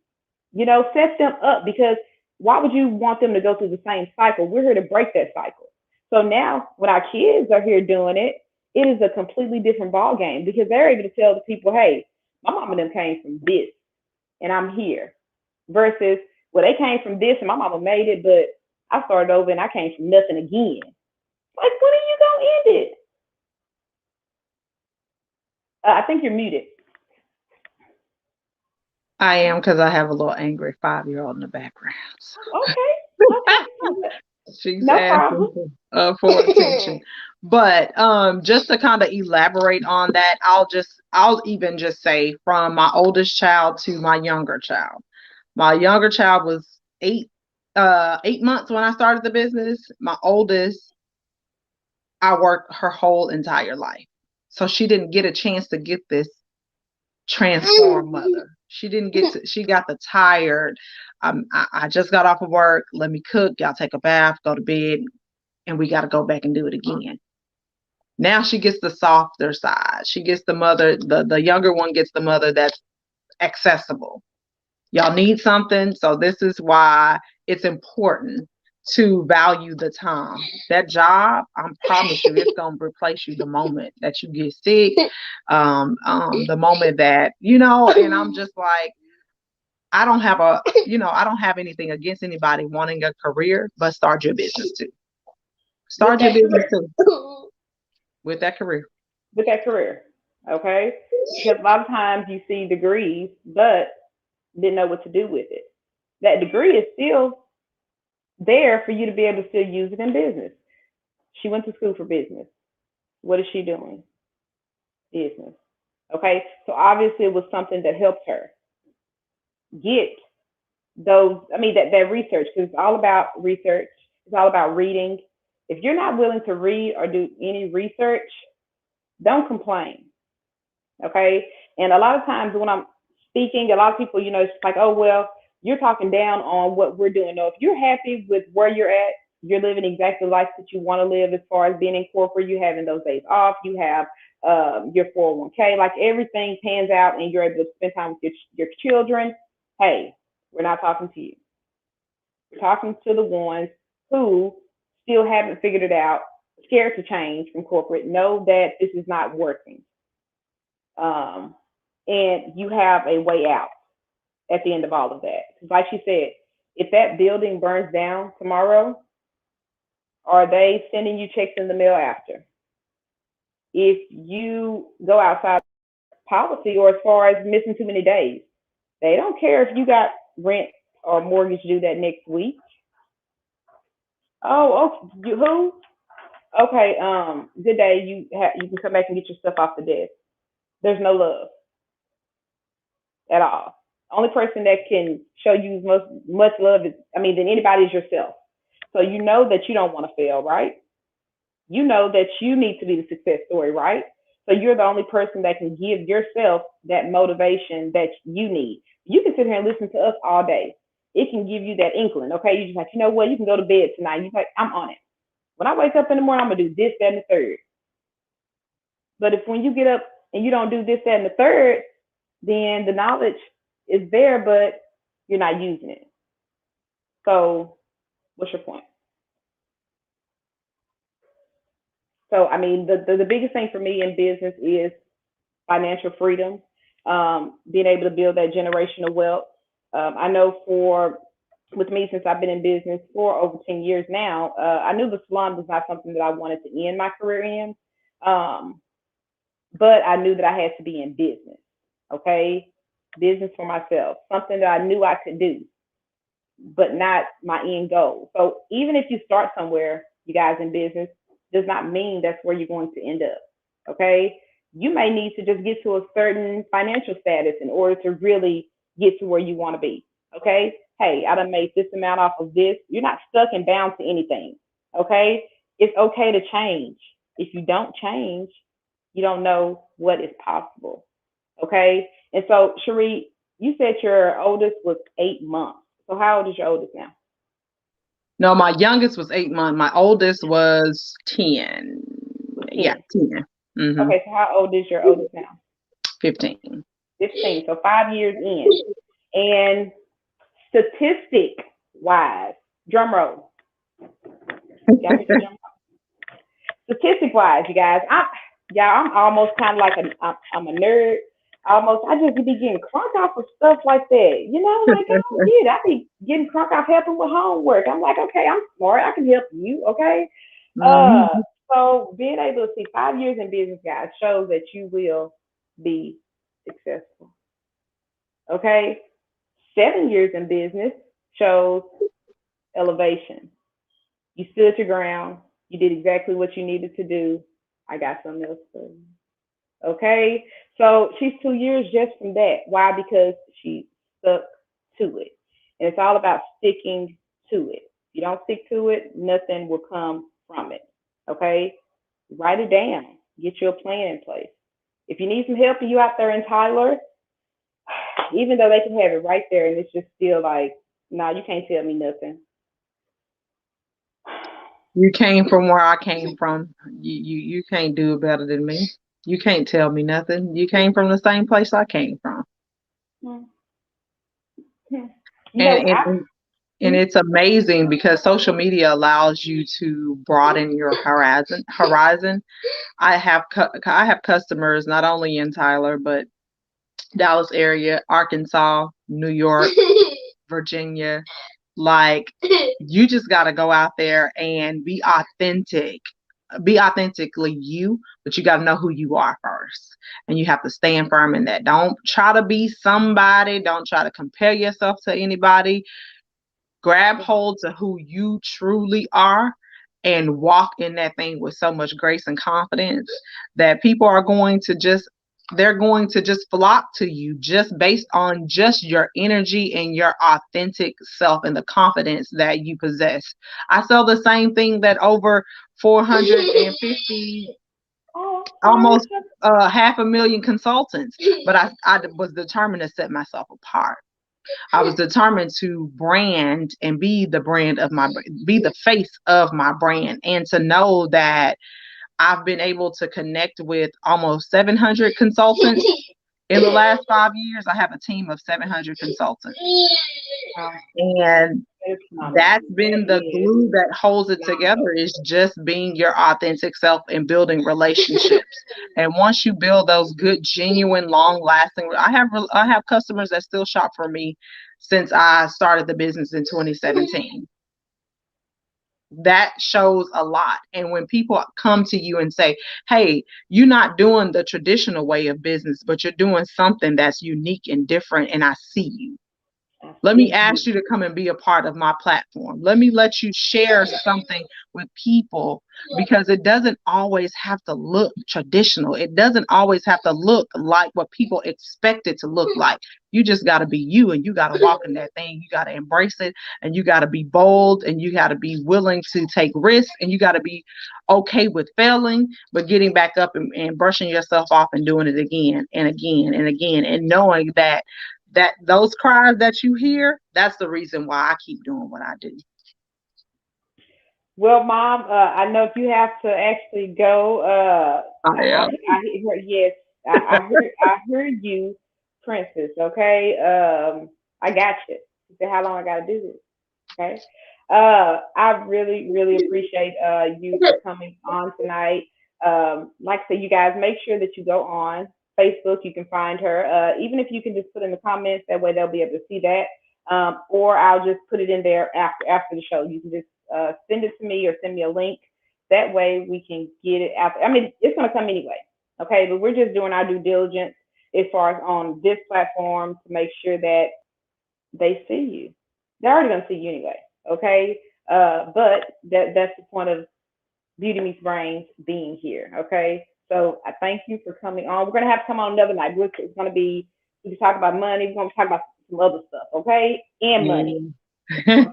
Speaker 5: Set them up, because why would you want them to go through the same cycle? We're here to break that cycle. So now when our kids are here doing it, it is a completely different ball game, because they're able to tell the people, hey, my mom and them came from this and I'm here, versus, well, they came from this and my mama made it, but I started over and I came from nothing again. Like, when are you going to end it? I think you're muted.
Speaker 6: I am, because I have a little angry 5-year-old in the background.
Speaker 5: Okay.
Speaker 6: She's
Speaker 5: No
Speaker 6: asking
Speaker 5: problem.
Speaker 6: for attention. But just to kind of elaborate on that, I'll even just say, from my oldest child to my younger child. My younger child was 8 months when I started the business. My oldest, I worked her whole entire life. So she didn't get a chance to get this transform mother. She didn't get to, she got the tired. I just got off of work. Let me cook. Y'all take a bath, go to bed, and we got to go back and do it again. Now she gets the softer side. She gets the mother, the younger one gets the mother that's accessible. Y'all need something. So this is why it's important to value the time. That job, I promise you, it's going to replace you the moment that you get sick, the moment that, and I'm just like, I don't have anything against anybody wanting a career, but start your business too. Start your business too. With that career.
Speaker 5: With that career. Okay? Because a lot of times you see degrees, but didn't know what to do with it. That degree is still there for you to be able to still use it in business. She went to school for business. What is she doing? Business. Okay? So obviously it was something that helped her get that research, because it's all about research. It's all about reading. If you're not willing to read or do any research, don't complain. Okay? And a lot of times when I'm speaking, a lot of people, it's like, oh, well, you're talking down on what we're doing. No, if you're happy with where you're at, you're living exactly the life that you want to live as far as being in corporate, you having those days off, you have your 401k, like everything pans out and you're able to spend time with your children. Hey, we're not talking to you. We're talking to the ones who still haven't figured it out, scared to change from corporate, know that this is not working. And you have a way out at the end of all of that. Like she said, if that building burns down tomorrow, are they sending you checks in the mail after? If you go outside policy, or as far as missing too many days, they don't care if you got rent or mortgage due that next week. Oh, who? Okay, good day. You can come back and get your stuff off the desk. There's no love at all. Only person that can show you much love than anybody is yourself. So you know that you don't want to fail, right? You know that you need to be the success story, right? So you're the only person that can give yourself that motivation that you need. You can sit here and listen to us all day. It can give you that inkling, okay? You're just like, you know what? You can go to bed tonight. You're like, I'm on it. When I wake up in the morning, I'm going to do this, that, and the third. But when you get up and you don't do this, that, and the third, then the knowledge is there, but you're not using it. So what's your point? So, the biggest thing for me in business is financial freedom, being able to build that generational wealth. I know with me, since I've been in business for over 10 years now, I knew the salon was not something that I wanted to end my career in. But I knew that I had to be in business, okay? Business for myself, something that I knew I could do, but not my end goal. So even if you start somewhere, you guys, in business, does not mean that's where you're going to end up, okay? You may need to just get to a certain financial status in order to really get to where you want to be, okay? Hey, I done made this amount off of this. You're not stuck and bound to anything, okay? It's okay to change. If you don't change, you don't know what is possible, okay? And so, Cherie, you said your oldest was 8 months. So how old is your oldest now?
Speaker 6: No, my youngest was 8 months. My oldest was 10. Yeah, 10. Mm-hmm.
Speaker 5: Okay, so how old is your oldest now?
Speaker 6: 15.
Speaker 5: 15, so 5 years in. And statistic-wise, drum roll. Statistic-wise, you guys, I'm almost kind of like I'm a nerd. I just be getting crunk off of stuff like that. Like, I don't get it. I be getting crunk off helping with homework. I'm like, okay, I'm smart. I can help you, okay? Mm-hmm. So being able to see 5 years in business, guys, shows that you will be successful. Okay? 7 years in business shows elevation. You stood your ground. You did exactly what you needed to do. I got something else for you. Okay? So she's 2 years just from that. Why? Because she stuck to it. And it's all about sticking to it. If you don't stick to it, nothing will come from it. Okay? Write it down. Get your plan in place. If you need some help and you out there in Tyler, Even though they can have it right there, and it's just still like, no, you can't tell me nothing.
Speaker 6: You came from where I came from. You can't do it better than me. You can't tell me nothing. You came from the same place I came from.
Speaker 5: Hmm. Hmm. You know,
Speaker 6: And and, and it's amazing because social media allows you to broaden your horizon. I have customers not only in Tyler but Dallas area, Arkansas, New York, Virginia. Like, you just got to go out there and be authentic. Be authentically you, but you got to know who you are first. And you have to stand firm in that. Don't try to be somebody. Don't try to compare yourself to anybody. Grab hold to who you truly are and walk in that thing with so much grace and confidence that people are going to just they're going to just flock to you just based on just your energy and your authentic self and the confidence that you possess. I sell the same thing that over 450 almost 500,000 consultants, but I was determined to set myself apart. I was determined to brand and be the face of my brand, and to know that I've been able to connect with almost 700 consultants in the last 5 years. I have a team of 700 consultants, and that's been the glue that holds it together, is just being your authentic self and building relationships. And once you build those good, genuine, long lasting, I have customers that still shop for me since I started the business in 2017. That shows a lot. And when people come to you and say, hey, you're not doing the traditional way of business, but you're doing something that's unique and different, and I see you. Let me ask you to come and be a part of my platform. Let me let you share something with people, because it doesn't always have to look traditional. It doesn't always have to look like what people expect it to look like. You just got to be you, and you got to walk in that thing. You got to embrace it, and you got to be bold, and you got to be willing to take risks, and you got to be okay with failing, but getting back up and brushing yourself off and doing it again and again and again, and knowing that those cries that you hear, that's the reason why I keep doing what I do.
Speaker 5: Well, Mom, I know if you have to actually go. I heard, yes, I heard you, Princess. Okay, I got you. You said how long I got to do this. Okay. I really, really appreciate you for coming on tonight. Like I said, you guys make sure that you go on Facebook. You can find her. Even if you can just put in the comments, that way they'll be able to see that. Or I'll just put it in there after the show. You can just send it to me or send me a link. That way we can get it out. I mean, it's going to come anyway. Okay, but we're just doing our due diligence as far as on this platform to make sure that they see you. They're already going to see you anyway. Okay, but that's the point of Beauty Meets Brains being here. Okay, so I thank you for coming on. We're going to have to come on another night. It's going to be, we can talk about money. We're going to talk about some other stuff. Okay, and money. Okay,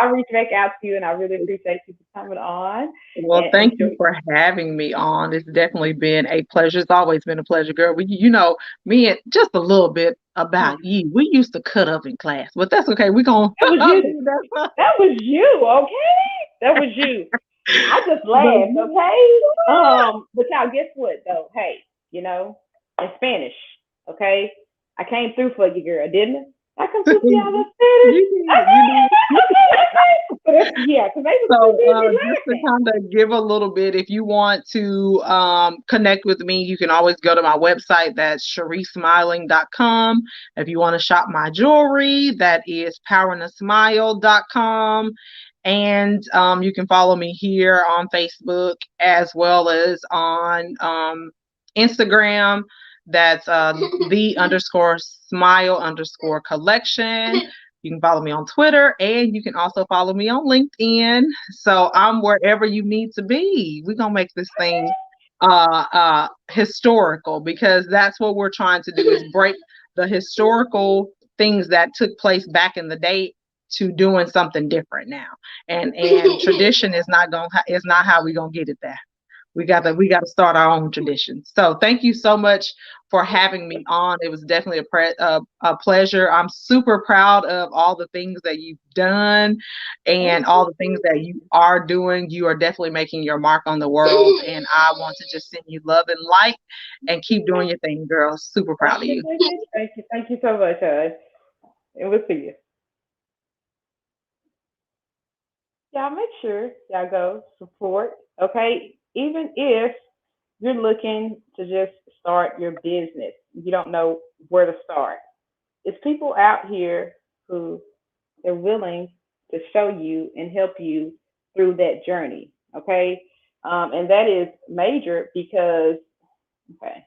Speaker 5: I'll reach back out to you, and I really appreciate you for coming on.
Speaker 6: Well, thank you for having me on. It's definitely been a pleasure. It's always been a pleasure, girl. You know, me and just a little bit about you. We used to cut up in class, but that's okay. We're going to.
Speaker 5: That was you, okay? That was you. I just laughed, okay? But y'all, guess what, though? Hey, you know, in Spanish, okay? I came through for you, girl, didn't I? I come through for y'all in Spanish. Okay. Yeah, because they were
Speaker 6: just to kind of give a little bit, if you want to connect with me, you can always go to my website. That's CherieSmiling.com. If you want to shop my jewelry, that is powerinasmile.com. And you can follow me here on Facebook as well as on Instagram. That's the_smile_collection. You can follow me on Twitter, and you can also follow me on LinkedIn. So I'm wherever you need to be. We're going to make this thing historical, because that's what we're trying to do, is break the historical things that took place back in the day to doing something different now. And tradition is not how we're going to get it there. We got to start our own traditions. So thank you so much for having me on. It was definitely a pleasure. I'm super proud of all the things that you've done and all the things that you are doing. You are definitely making your mark on the world. And I want to just send you love and light and keep doing your thing, girl. Super proud of you.
Speaker 5: Thank you so much, and we'll see you. Y'all make sure y'all go support, okay? Even if you're looking to just start your business, you don't know where to start. It's people out here who are willing to show you and help you through that journey, okay? And that is major because, okay,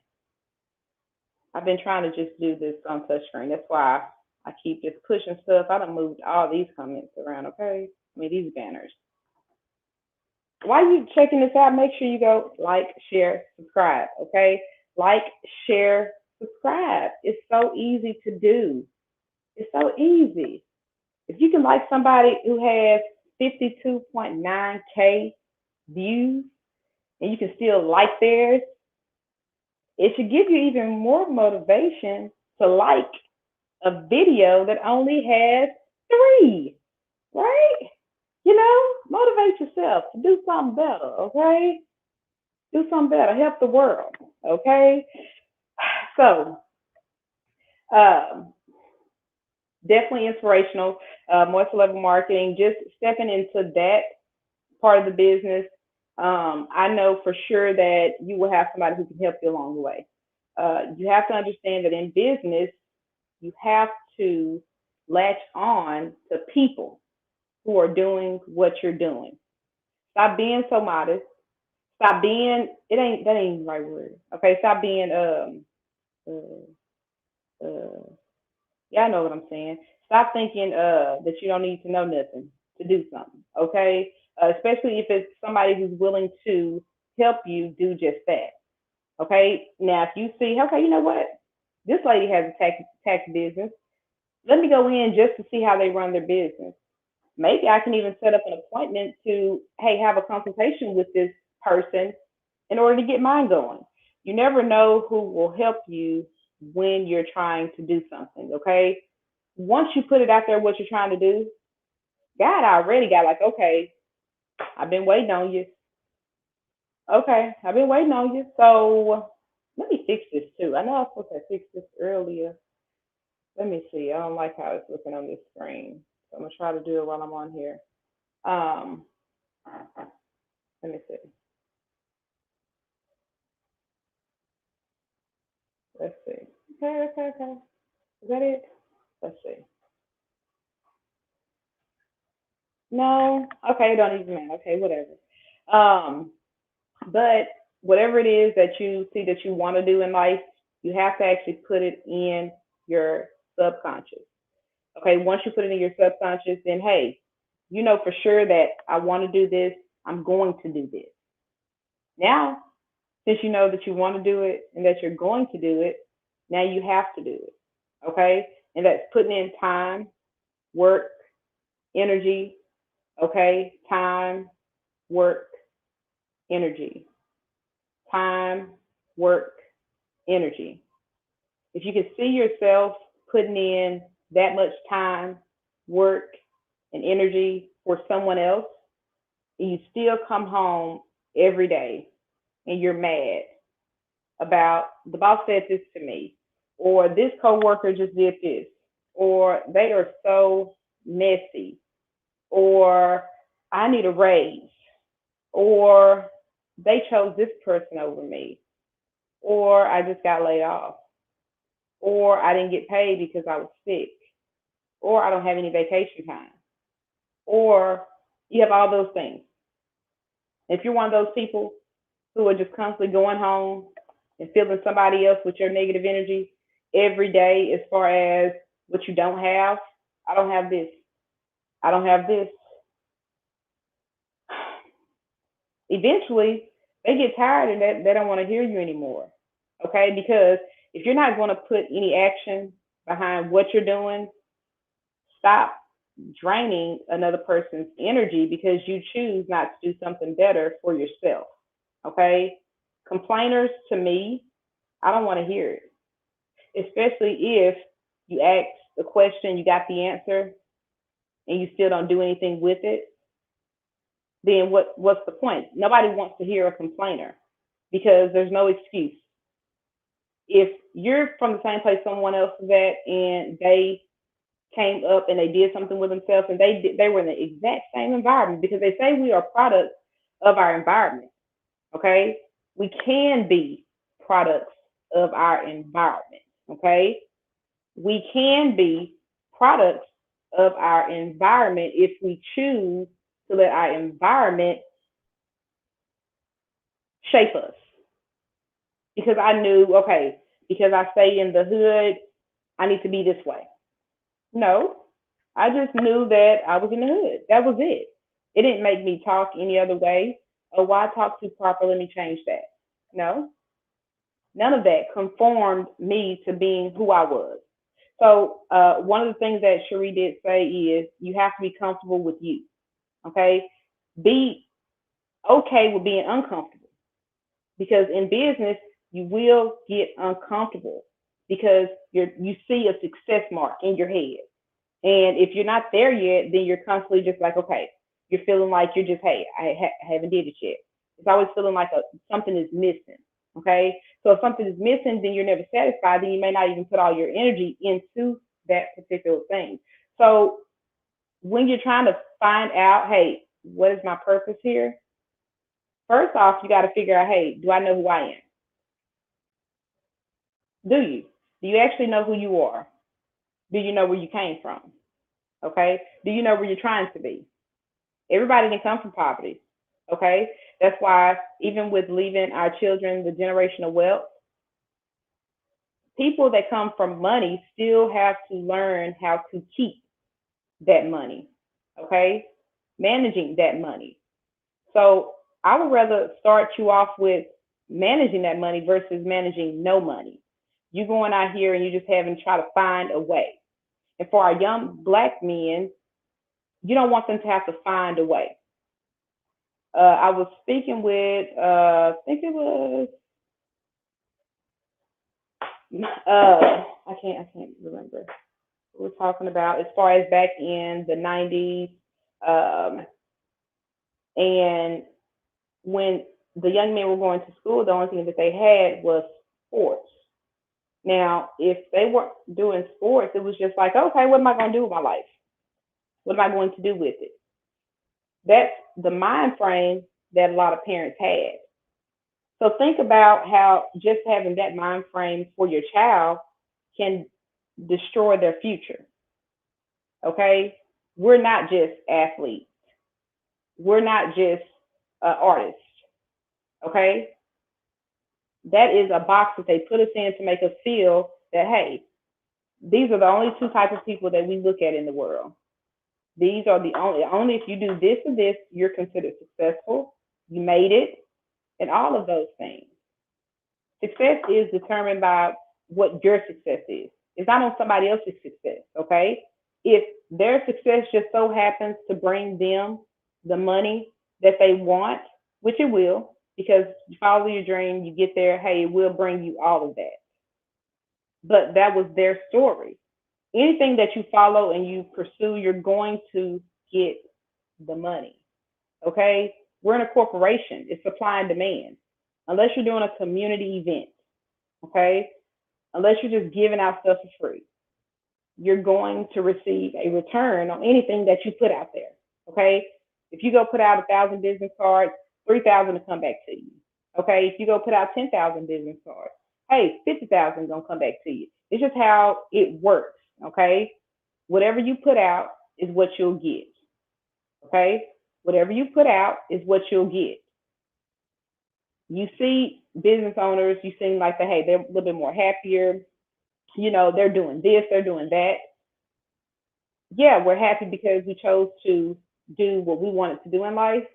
Speaker 5: I've been trying to just do this on touchscreen. That's why I keep just pushing stuff. I done moved all these comments around, okay? I mean, these banners. While you checking this out, make sure you go like, share, subscribe, okay? Like, share, subscribe. It's so easy to do. It's so easy. If you can like somebody who has 52.9K views and you can still like theirs, it should give you even more motivation to like a video that only has 3, right? You know, motivate yourself to do something better, okay? Do something better, help the world, okay? So, definitely inspirational, more celebrity marketing, just stepping into that part of the business. I know for sure that you will have somebody who can help you along the way. You have to understand that in business, you have to latch on to people who are doing what you're doing. Stop being so modest. Stop being, that ain't the right word. Okay, stop being uh, uh yeah, I know what I'm saying. Stop thinking that you don't need to know nothing to do something. Okay, especially if it's somebody who's willing to help you do just that. Okay, now if you see, okay, you know what, this lady has a tax business. Let me go in just to see how they run their business. Maybe I can even set up an appointment to, hey, have a consultation with this person in order to get mine going. You never know who will help you when you're trying to do something, okay? Once you put it out there what you're trying to do, God already got like, okay, I've been waiting on you. Okay, I've been waiting on you. So let me fix this too. I know I was supposed to fix this earlier. Let me see. I don't like how it's looking on this screen. So I'm gonna try to do it while I'm on here. Um, let me see. Let's see. Okay. Is that it? Let's see. No. Okay, it don't even matter. Okay, whatever. Um, but whatever it is that you see that you want to do in life, you have to actually put it in your subconscious. Okay, once you put it in your subconscious, then hey, you know for sure that I want to do this. I'm going to do this. Now, since you know that you want to do it and that you're going to do it, now you have to do it. Okay, and that's putting in time, work, energy. Okay, time, work, energy. Time, work, energy. If you can see yourself putting in that much time, work, and energy for someone else, and you still come home every day and you're mad about the boss said this to me, or this coworker just did this, or they are so messy, or I need a raise, or they chose this person over me, or I just got laid off, or I didn't get paid because I was sick, or I don't have any vacation time, or you have all those things. If you're one of those people who are just constantly going home and filling somebody else with your negative energy every day, as far as what you don't have, I don't have this, I don't have this. Eventually, they get tired and they don't want to hear you anymore. Okay, because if you're not going to put any action behind what you're doing, stop draining another person's energy because you choose not to do something better for yourself. okay? Complainers, to me, I don't want to hear it, especially if you ask the question, you got the answer, and you still don't do anything with it. Then what's the point? Nobody wants to hear a complainer because there's no excuse. If you're from the same place someone else is at and they came up and they did something with themselves and they were in the exact same environment, because they say we are products of our environment, okay? We can be products of our environment, okay? We can be products of our environment if we choose to let our environment shape us. Because I knew, okay, because I stay in the hood, I need to be this way. No, I just knew that I was in the hood. That was it. It didn't make me talk any other way. Oh, why talk too proper? Let me change that. No, none of that conformed me to being who I was. So one of the things that Cherie did say is you have to be comfortable with you. Okay, be okay with being uncomfortable, because in business you will get uncomfortable because you see a success mark in your head. And if you're not there yet, then you're constantly just like, okay, you're feeling like you're just, hey, I haven't did it yet. It's always feeling like something is missing. Okay. So if something is missing, then you're never satisfied. Then you may not even put all your energy into that particular thing. So when you're trying to find out, hey, what is my purpose here? First off, you got to figure out, hey, do I know who I am? Do you? Do you actually know who you are? Do you know where you came from? Okay. Do you know where you're trying to be? Everybody didn't come from poverty. Okay. That's why even with leaving our children the generational wealth, people that come from money still have to learn how to keep that money. Okay. Managing that money. So I would rather start you off with managing that money versus managing no money. You going out here and you just having to try to find a way. And for our young Black men, you don't want them to have to find a way. I was speaking with, I think it was, I can't remember. We're talking about as far as back in the 90s, and when the young men were going to school, the only thing that they had was sports. Now, if they weren't doing sports, it was just like, okay, what am I going to do with my life? What am I going to do with it? That's the mind frame that a lot of parents had. So think about how just having that mind frame for your child can destroy their future. Okay? We're not just athletes. We're not just artists. Okay? That is a box that they put us in to make us feel that, hey, these are the only two types of people that we look at in the world. These are the only if you do this or this, you're considered successful. You made it, and all of those things. Success is determined by what your success is. It's not on somebody else's success, okay? If their success just so happens to bring them the money that they want, which it will, because you follow your dream, you get there, hey, it will bring you all of that. But that was their story. Anything that you follow and you pursue, you're going to get the money, okay? We're in a corporation. It's supply and demand. Unless you're doing a community event, okay? Unless you're just giving out stuff for free, you're going to receive a return on anything that you put out there, okay? If you go put out 1,000 business cards, 3,000 will come back to you, okay? If you go put out 10,000 business cards, hey, 50,000 is going to come back to you. It's just how it works, okay? Whatever you put out is what you'll get, okay? Whatever you put out is what you'll get. You see business owners, you seem like that, hey, they're a little bit more happier. You know, they're doing this, they're doing that. Yeah, we're happy because we chose to do what we wanted to do in life,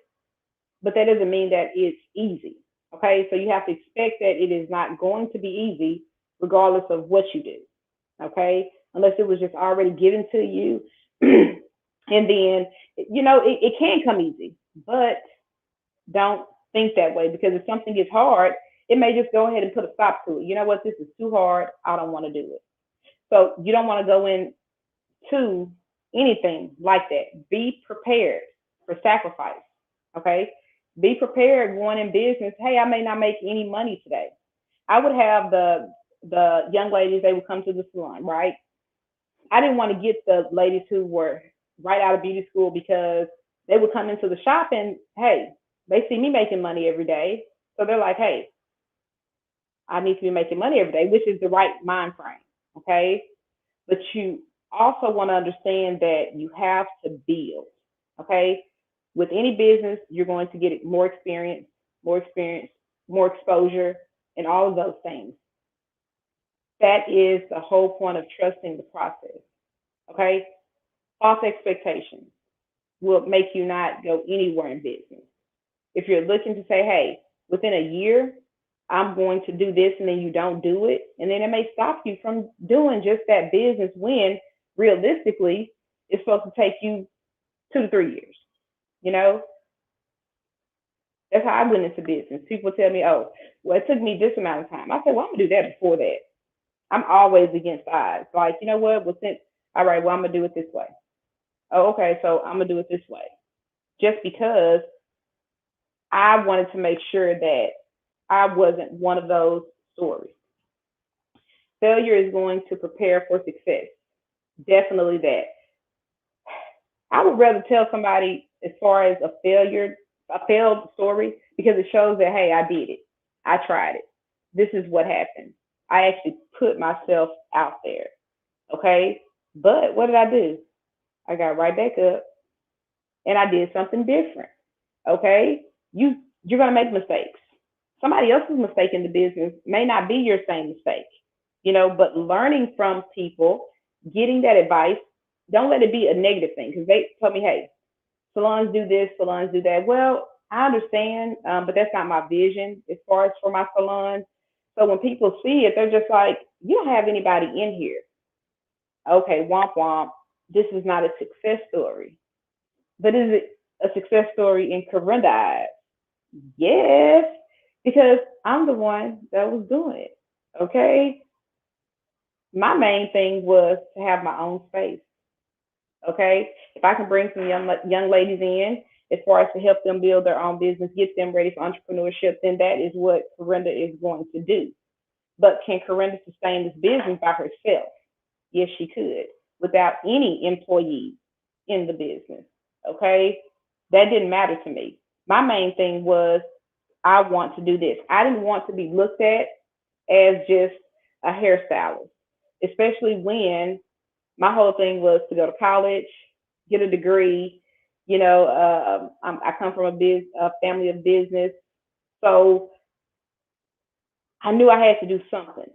Speaker 5: but that doesn't mean that it's easy. Okay, so you have to expect that it is not going to be easy regardless of what you do. Okay, unless it was just already given to you. And then, you know, it can come easy, but don't think that way, because if something gets hard, it may just go ahead and put a stop to it. You know what? This is too hard. I don't want to do it. So you don't want to go into anything like that. Be prepared for sacrifice. Okay? Be prepared going in business. Hey, I may not make any money today. I would have the young ladies, they would come to the salon, right? I didn't want to get the ladies who were right out of beauty school, because they would come into the shop and, hey, they see me making money every day. So they're like, hey, I need to be making money every day, which is the right mind frame. Okay. But you also want to understand that you have to build. Okay. With any business, you're going to get more experience, more exposure, and all of those things. That is the whole point of trusting the process. Okay. False expectations will make you not go anywhere in business. If you're looking to say, hey, within a year, I'm going to do this, and then you don't do it, and then it may stop you from doing just that business, when realistically it's supposed to take you 2 to 3 years. You know, that's how I went into business. People tell me, oh, well, it took me this amount of time. I said, well, I'm going to do that before that. I'm always against odds. Like, you know what? Well, all right, well, I'm going to do it this way. Oh, okay, so I'm going to do it this way. Just because I wanted to make sure that I wasn't one of those stories. Failure is going to prepare for success. Definitely that. I would rather tell somebody as far as a failed story, because it shows that, hey, I did it. I tried it. This is what happened. I actually put myself out there. Okay? But what did I do? I got right back up and I did something different. Okay? You're going to make mistakes. Somebody else's mistake in the business may not be your same mistake, but learning from people, getting that advice, don't let it be a negative thing, because they told me, hey, salons do this, salons do that. Well, I understand, but that's not my vision as far as for my salons. So when people see it, they're just like, you don't have anybody in here. Okay, womp womp. This is not a success story. But is it a success story in Corinda's eyes? Yes, because I'm the one that was doing it. Okay. My main thing was to have my own space. Okay. If I can bring some young ladies in, as far as to help them build their own business, get them ready for entrepreneurship, then that is what Corinda is going to do. But can Corinda sustain this business by herself? Yes, she could, without any employees in the business. Okay. That didn't matter to me. My main thing was, I want to do this. I didn't want to be looked at as just a hairstylist, especially when my whole thing was to go to college, get a degree. I come from a family of business. So I knew I had to do something,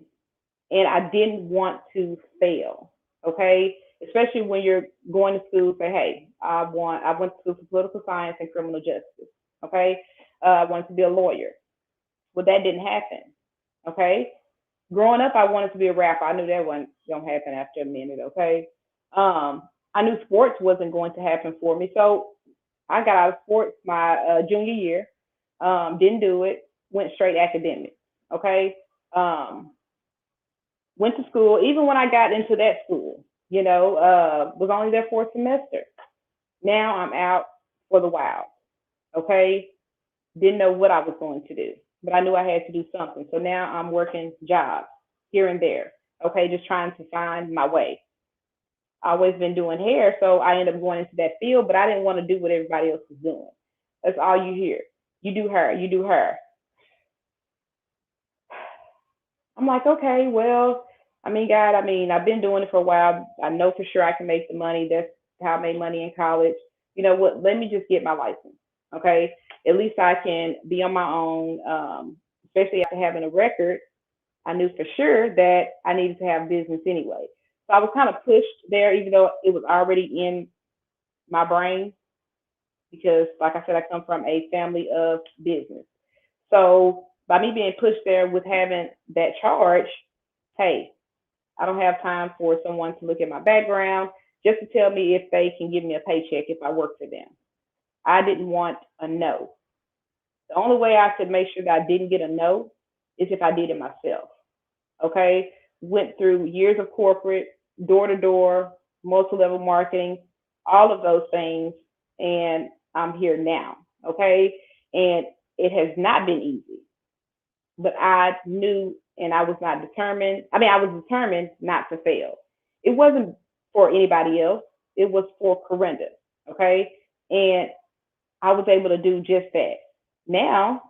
Speaker 5: and I didn't want to fail. Okay. Especially when you're going to school, say, hey, I went to school for political science and criminal justice. Okay. I wanted to be a lawyer. Well, that didn't happen. Okay. Growing up, I wanted to be a rapper. I knew that wasn't going to happen after a minute. Okay. I knew sports wasn't going to happen for me. So I got out of sports my junior year. Didn't do it. Went straight academic. Okay. Went to school. Even when I got into that school, was only there for a semester. Now I'm out for the wild. Okay. Didn't know what I was going to do, but I knew I had to do something. So now I'm working jobs here and there. Okay. Just trying to find my way. I always been doing hair, so I ended up going into that field, but I didn't want to do what everybody else was doing. That's all you hear. You do her, you do her. I'm like, okay, well, God, I've been doing it for a while. I know for sure I can make the money. That's how I made money in college. You know what? Let me just get my license. Okay. At least I can be on my own, especially after having a record. I knew for sure that I needed to have business anyway. So I was kind of pushed there, even though it was already in my brain, because, like I said, I come from a family of business. So by me being pushed there with having that charge, hey, I don't have time for someone to look at my background just to tell me if they can give me a paycheck if I work for them. I didn't want a no. The only way I could make sure that I didn't get a no is if I did it myself. Okay. Went through years of corporate, door to door, multi-level marketing, all of those things. And I'm here now. Okay. And it has not been easy, but I knew and I was not determined. I mean, I was determined not to fail. It wasn't for anybody else. It was for Corinda. Okay. And I was able to do just that. Now,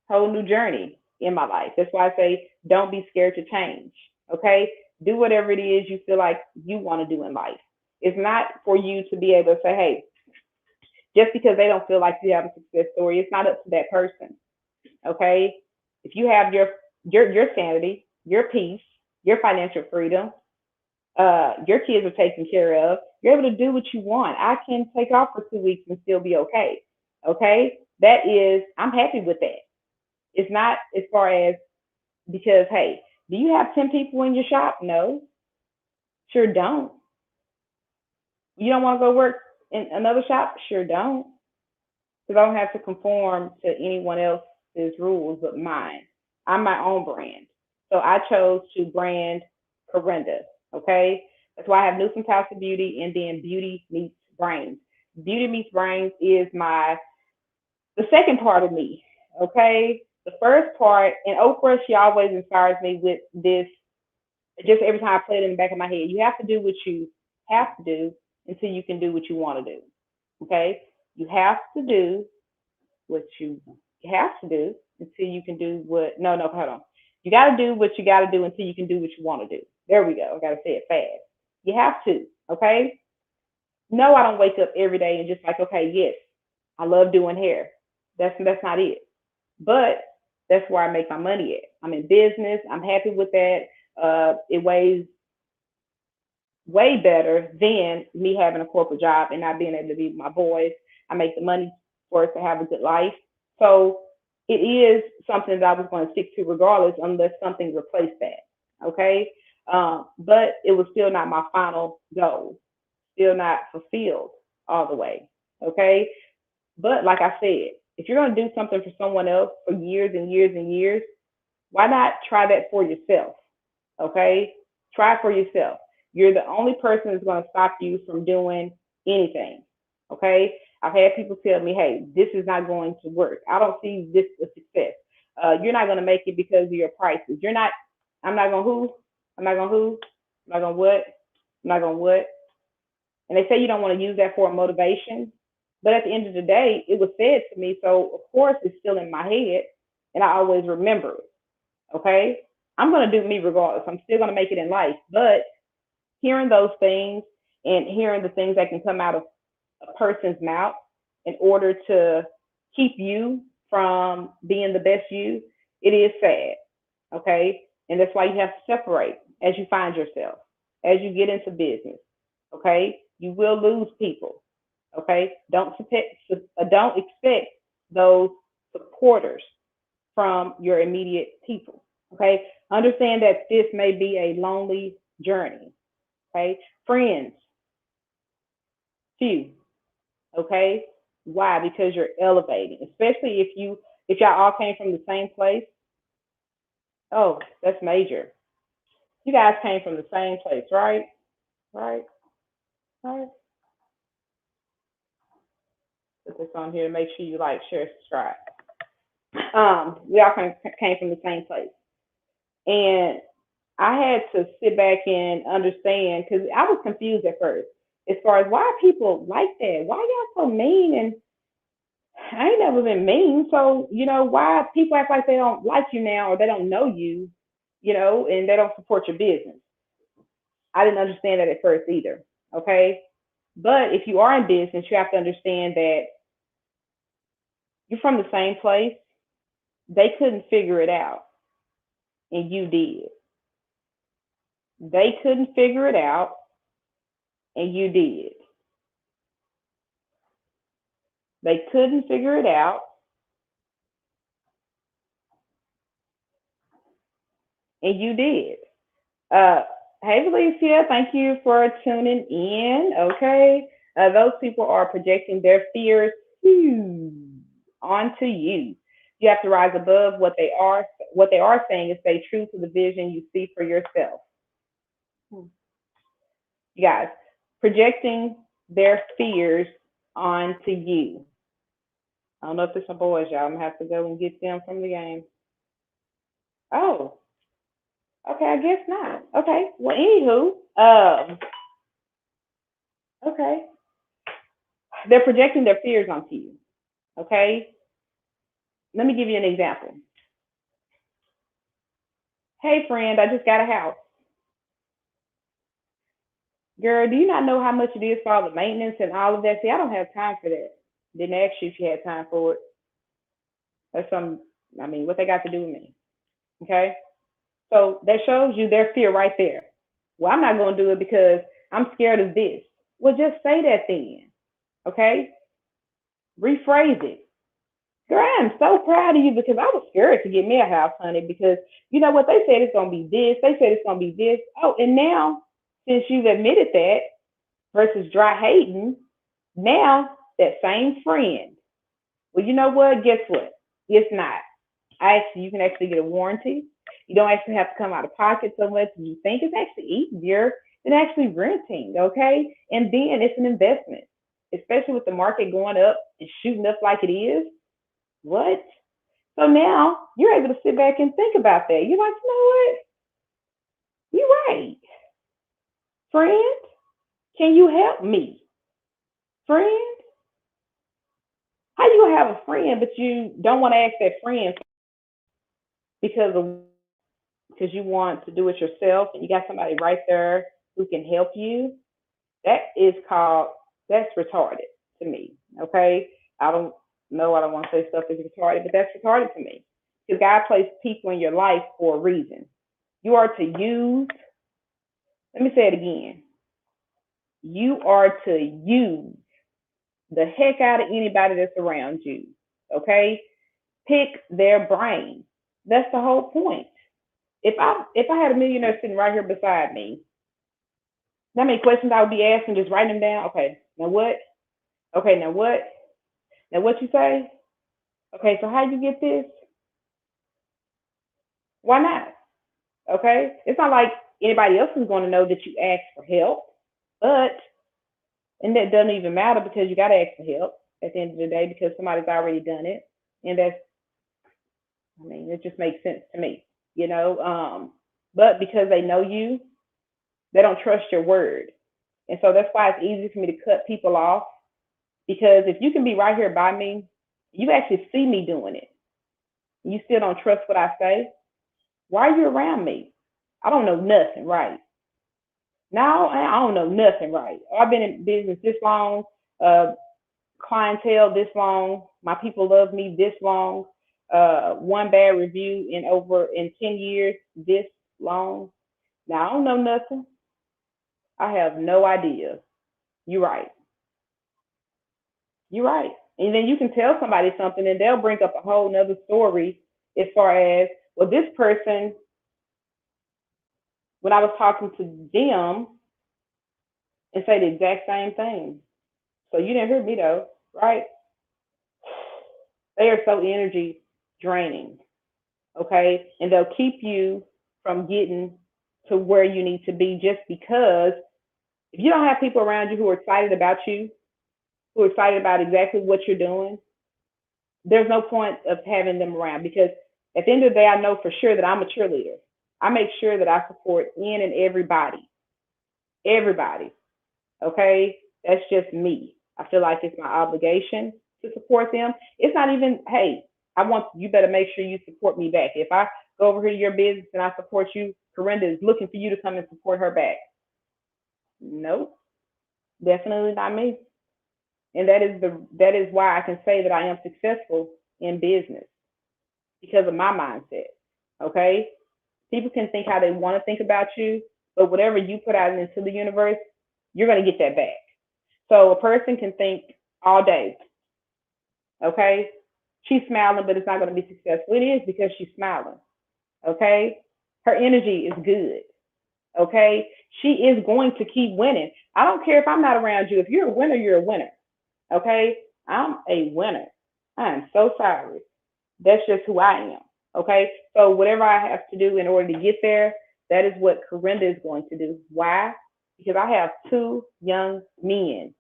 Speaker 5: whole new journey in my life. That's why I say, don't be scared to change. Okay. Do whatever it is you feel like you want to do in life. It's not for you to be able to say, hey, just because they don't feel like you have a success story, it's not up to that person. Okay. If you have your sanity, your peace, your financial freedom, your kids are taken care of, you're able to do what you want. I can take off for 2 weeks and still be okay. Okay. That is, I'm happy with that. It's not as far as because, hey, do you have 10 people in your shop? No, sure don't. You don't want to go work in another shop? Sure don't. Because I don't have to conform to anyone else's rules but mine. I'm my own brand. So I chose to brand Corinda. Okay. That's why I have Newsome House of Beauty and then Beauty Meets Brains. Beauty Meets Brains is the second part of me. Okay. The first part, and Oprah, she always inspires me with this, just every time I play it in the back of my head. You have to do what you have to do until you can do what you want to do. Okay? You have to do what you have to do until you can do what, no, hold on. You got to do what you got to do until you can do what you want to do. There we go. I got to say it fast. You have to. Okay? No, I don't wake up every day and just like, okay, yes, I love doing hair. That's not it. But that's where I make my money at. I'm in business. I'm happy with that. It weighs way better than me having a corporate job and not being able to be with my boys. I make the money for us to have a good life. So it is something that I was going to stick to regardless unless something replaced that. Okay. But it was still not my final goal, still not fulfilled all the way. Okay. But like I said, if you're going to do something for someone else for years and years and years, why not try that for yourself? Okay? Try it for yourself. You're the only person that's going to stop you from doing anything. Okay? I've had people tell me, hey, this is not going to work. I don't see this as success. You're not going to make it because of your prices. I'm not going to who? I'm not going to who? I'm not going to what? I'm not going to what? And they say you don't want to use that for a motivation. But at the end of the day, it was said to me. So, of course, it's still in my head. And I always remember it. Okay? I'm going to do me regardless. I'm still going to make it in life. But hearing those things and hearing the things that can come out of a person's mouth in order to keep you from being the best you, it is sad. Okay? And that's why you have to separate as you find yourself, as you get into business. Okay? You will lose people. Okay? Don't expect those supporters from your immediate people. Okay? Understand that this may be a lonely journey. Okay? Friends, few. Okay? Why? Because you're elevating, especially if y'all all came from the same place. Oh, that's major. You guys came from the same place, right? Right? Put this on here to make sure you like, share, subscribe. We all came from the same place. And I had to sit back and understand because I was confused at first as far as why people like that. Why y'all so mean? And I ain't never been mean. So, why people act like they don't like you now or they don't know you, and they don't support your business. I didn't understand that at first either. Okay. But if you are in business, you have to understand that you're from the same place. They couldn't figure it out, and you did. They couldn't figure it out, and you did. They couldn't figure it out, and you did. Hey, Felicia, thank you for tuning in. Okay. Those people are projecting their fears onto you. You have to rise above what they are. What they are saying is stay true to the vision you see for yourself. You guys, projecting their fears onto you. I don't know if it's my boys, y'all. I'm going to have to go and get them from the game. Oh, okay, I guess not. Okay, well, anywho, okay. They're projecting their fears onto you, okay? Let me give you an example. Hey, friend, I just got a house. Girl, do you not know how much it is for all the maintenance and all of that? See, I don't have time for that. Didn't ask you if you had time for it. That's what they got to do with me, okay? So that shows you their fear right there. Well, I'm not going to do it because I'm scared of this. Well, just say that then, okay? Rephrase it. Girl, I am so proud of you because I was scared to get me a house, honey, because you know what? They said it's going to be this. They said it's going to be this. Oh, and now, since you've admitted that versus dry hating, now that same friend, well, you know what? Guess what? It's not. You can actually get a warranty. You don't actually have to come out of pocket so much as you think. It's actually easier than actually renting, okay? And then it's an investment, especially with the market going up and shooting up like it is. What? So now you're able to sit back and think about that. You're like, you know what? You're right. Friend, can you help me? Friend? How you gonna have a friend but you don't want to ask that friend because you want to do it yourself and you got somebody right there who can help you? That's retarded to me. Okay? I don't want to say stuff is retarded, but that's retarded to me. Because God placed people in your life for a reason. You are to use, let me say it again. You are to use the heck out of anybody that's around you. Okay? Pick their brain. That's the whole point. If I had a millionaire sitting right here beside me, how many questions I would be asking, just writing them down? Okay, now what? Okay, now what? Now what you say? Okay, so how you get this? Why not? Okay? It's not like anybody else is going to know that you asked for help, and that doesn't even matter because you got to ask for help at the end of the day because somebody's already done it. And it just makes sense to me, you know? But because they know you, they don't trust your word. And so that's why it's easy for me to cut people off because if you can be right here by me, you actually see me doing it. You still don't trust what I say. Why are you around me? I don't know nothing, right? No, I don't know nothing, right? I've been in business this long, clientele this long, my people love me this long, one bad review in 10 years this long. Now, I don't know nothing. I have no idea. You're right. You're right. And then you can tell somebody something and they'll bring up a whole nother story as far as, well, this person, when I was talking to them, and say the exact same thing. So you didn't hear me though, right? They are so energy draining, okay? And they'll keep you from getting to where you need to be just because if you don't have people around you who are excited about you, who are excited about exactly what you're doing, there's no point of having them around because at the end of the day, I know for sure that I'm a cheerleader. I make sure that I support in and everybody, okay? That's just me. I feel like it's my obligation to support them. It's not even, hey, you better make sure you support me back. If I go over here to your business and I support you, Corinda is looking for you to come and support her back. Nope, definitely not me. And that is why I can say that I am successful in business because of my mindset. Okay? People can think how they want to think about you, but whatever you put out into the universe, you're going to get that back. So a person can think all day, okay? She's smiling, but it's not going to be successful. It is because she's smiling, okay? Her energy is good, okay? She is going to keep winning. I don't care if I'm not around you. If you're a winner, you're a winner, okay? I'm a winner. I am so sorry. That's just who I am. Okay. So whatever I have to do in order to get there, that is what Corinda is going to do. Why? Because I have two young men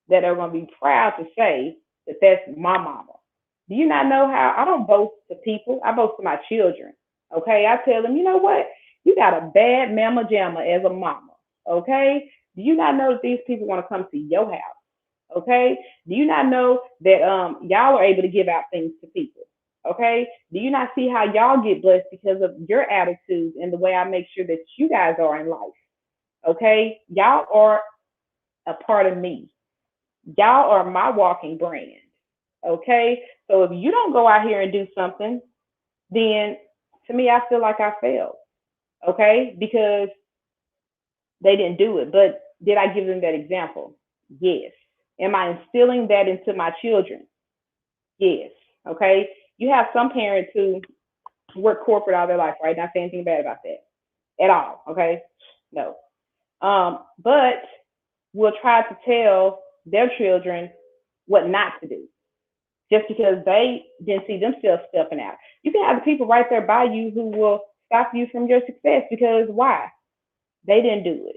Speaker 5: that are going to be proud to say that that's my mama. Do you not know how I don't boast to people? I boast to my children. Okay. I tell them, you know what? You got a bad mama jamma as a mama. Okay. Do you not know that these people want to come to your house? Okay. Do you not know that y'all are able to give out things to people? Okay. Do you not see how y'all get blessed because of your attitudes and the way I make sure that you guys are in life? Okay. Y'all are a part of me. Y'all are my walking brand. Okay. So if you don't go out here and do something, then to me, I feel like I failed. Okay. Because they didn't do it. But did I give them that example? Yes. Am I instilling that into my children? Yes. Okay. You have some parents who work corporate all their life, right? Not saying anything bad about that at all. Okay. No. But will try to tell their children what not to do just because they didn't see themselves stepping out. You can have the people right there by you who will stop you from your success because why? They didn't do it.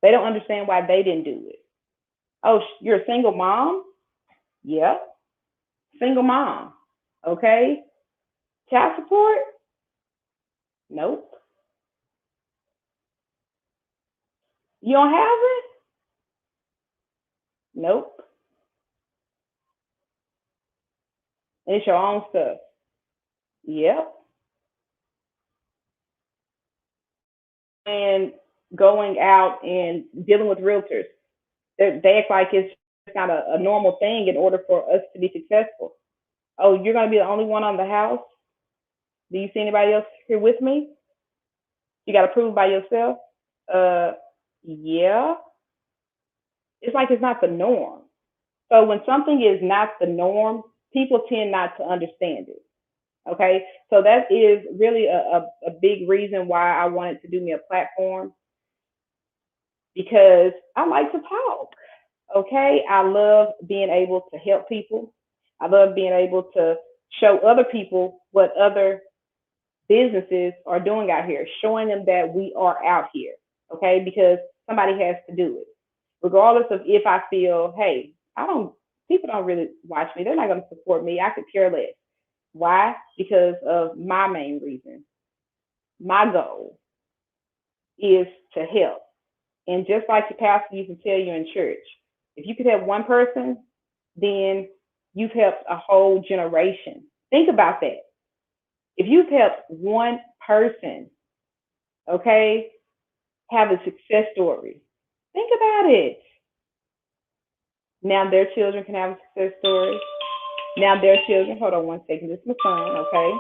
Speaker 5: They don't understand why they didn't do it. Oh, you're a single mom? Yep. Single mom. Okay. Child support? Nope. You don't have it? Nope. It's your own stuff. Yep. And going out and dealing with realtors, they act like it's not a normal thing in order for us to be successful. Oh, you're going to be the only one on the house? Do you see anybody else here with me? You got to prove by yourself? Uh, yeah. It's like it's not the norm. So when something is not the norm, people tend not to understand it. Okay. So that is really a big reason why I wanted to do me a platform because I like to talk. Okay. I love being able to help people. I love being able to show other people what other businesses are doing out here, showing them that we are out here. Okay. Because somebody has to do it. Regardless of if I feel, hey, people don't really watch me. They're not going to support me. I could care less. Why? Because of my main reason. My goal is to help. And just like the pastor used to tell you in church, if you could help one person, then you've helped a whole generation. Think about that. If you've helped one person, okay, have a success story, think about it. Now their children can have a success story. Now their children, hold on one second, this is my son, okay?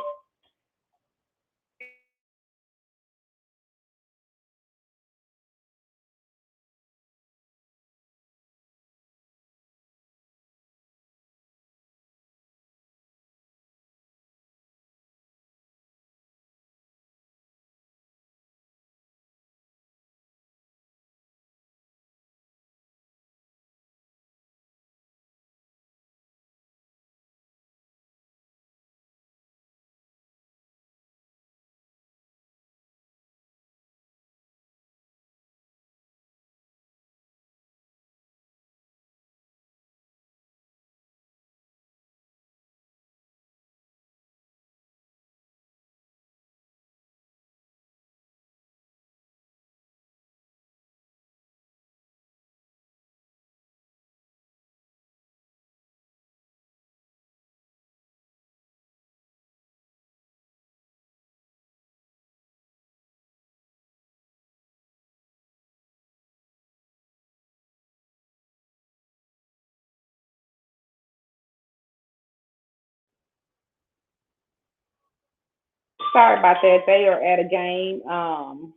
Speaker 5: Sorry about that. They are at a game. Oh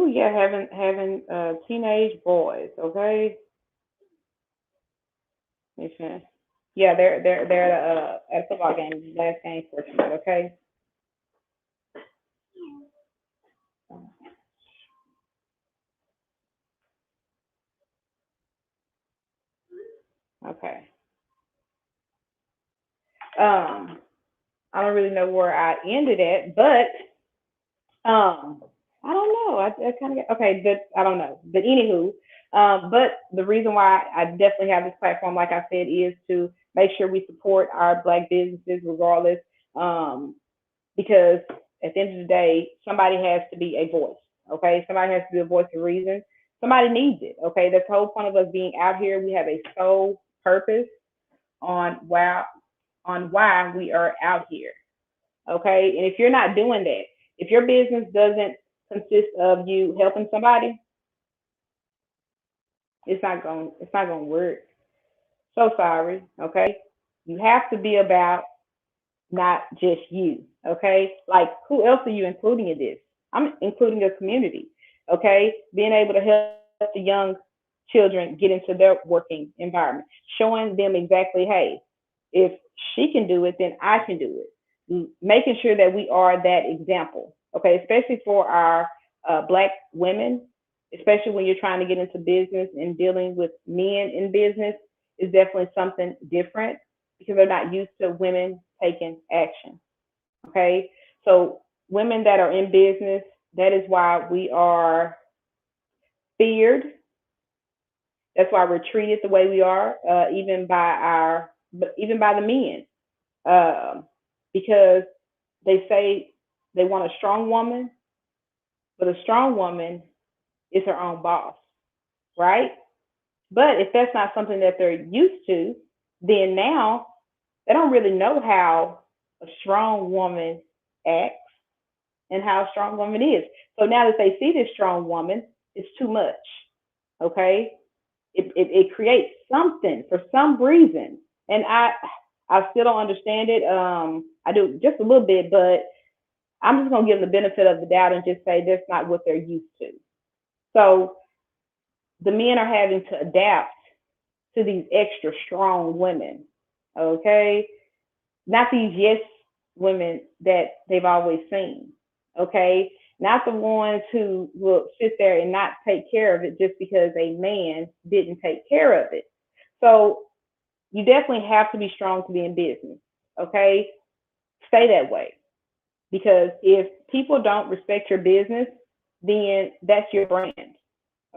Speaker 5: yeah, having teenage boys. Okay, listen. Yeah, they're at a football game. Last game for tonight. Okay. Okay. I don't really know where I ended at, but I don't know. I kind of okay, but I don't know. But anywho, but the reason why I definitely have this platform, like I said, is to make sure we support our Black businesses regardless. Um, because at the end of the day, somebody has to be a voice. Okay, somebody has to be a voice of reason. Somebody needs it. Okay, that's the whole point of us being out here. We have a sole purpose on why we are out here. Okay, and if you're not doing that, if your business doesn't consist of you helping somebody, it's not going to work. So sorry. Okay, you have to be about not just you. Okay, like who else are you including in this? I'm including your community. Okay, being able to help the young children get into their working environment, showing them exactly, hey, if she can do it, then I can do it. Making sure that we are that example. Okay, especially for our Black women, especially when you're trying to get into business and dealing with men in business, is definitely something different because they're not used to women taking action. Okay, so women that are in business, that is why we are feared. That's why we're treated the way we are, even by the men, um, because they say they want a strong woman, but a strong woman is her own boss, right? But if that's not something that they're used to, then now they don't really know how a strong woman acts and how a strong woman is. So now that they see this strong woman, it's too much. Okay, it creates something for some reason, and I still don't understand it. I do just a little bit, but I'm just gonna give them the benefit of the doubt and just say that's not what they're used to. So the men are having to adapt to these extra strong women. Okay, not these yes women that they've always seen. Okay, not the ones who will sit there and not take care of it just because a man didn't take care of it. So you definitely have to be strong to be in business. Okay, stay that way because if people don't respect your business, then that's your brand.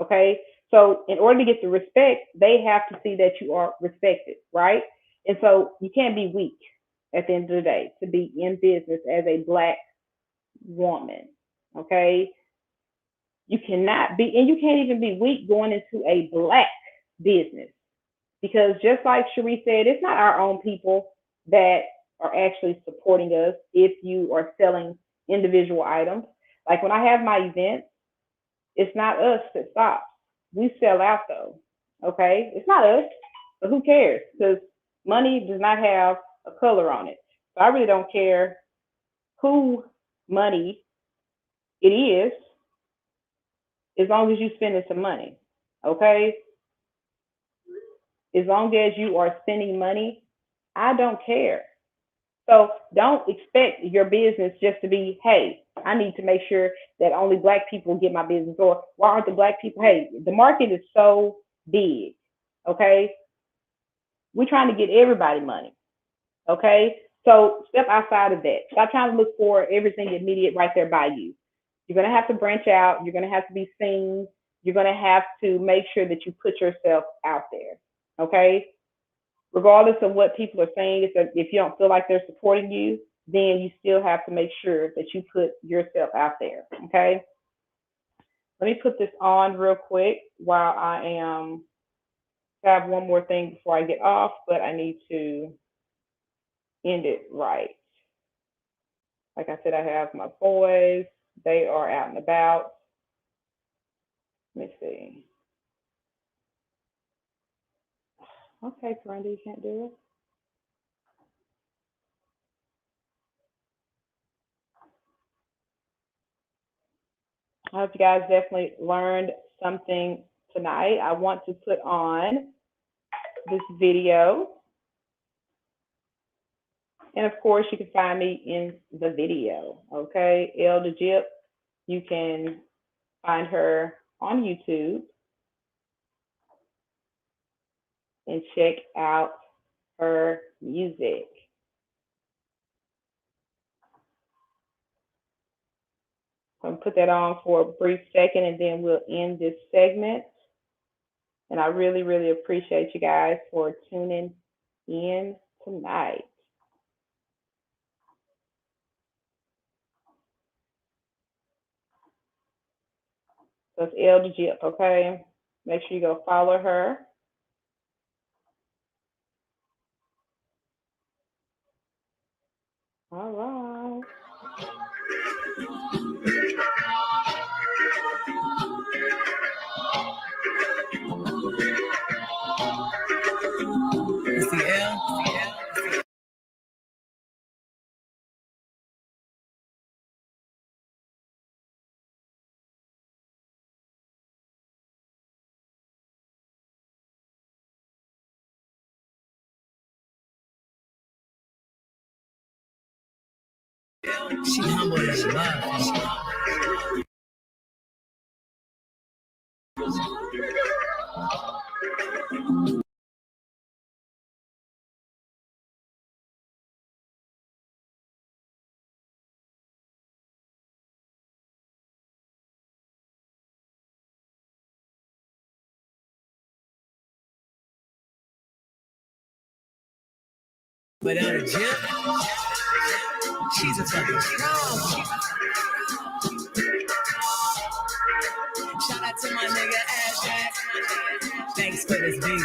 Speaker 5: Okay, so in order to get the respect, they have to see that you are respected, right? And so you can't be weak at the end of the day to be in business as a Black woman. Okay, you cannot be, and you can't even be weak going into a Black business because just like Cherie said, it's not our own people that are actually supporting us if you are selling individual items. Like when I have my events, it's not us that stops. We sell out though. Okay, it's not us, but who cares? Because money does not have a color on it. So I really don't care who money it is, as long as you spending some money. Okay, as long as you are spending money, I don't care. So don't expect your business just to be, hey, I need to make sure that only Black people get my business, or why aren't the Black people? Hey, the market is so big. Okay, we're trying to get everybody money. Okay, so step outside of that. Stop trying to look for everything immediate right there by you. You're gonna have to branch out. You're gonna have to be seen. You're gonna have to make sure that you put yourself out there. Okay, regardless of what people are saying, if you don't feel like they're supporting you, then you still have to make sure that you put yourself out there. Okay. Let me put this on real quick while I am have one more thing before I get off, but I need to end it right. Like I said, I have my boys. They are out and about. Let me see. Okay, Brenda, you can't do it. I hope you guys definitely learned something tonight. I want to put on this video. And of course, you can find me in the video. Okay, Elder Jip, you can find her on YouTube and check out her music. I'm put that on for a brief second, and then we'll end this segment. And I really, really appreciate you guys for tuning in tonight. So it's El Jip, okay? Make sure you go follow her. All right.
Speaker 2: It's the L. She humble and she love. But out of Jip, she's a fucking pro. Shout out to my nigga Ash. Thanks for this beat.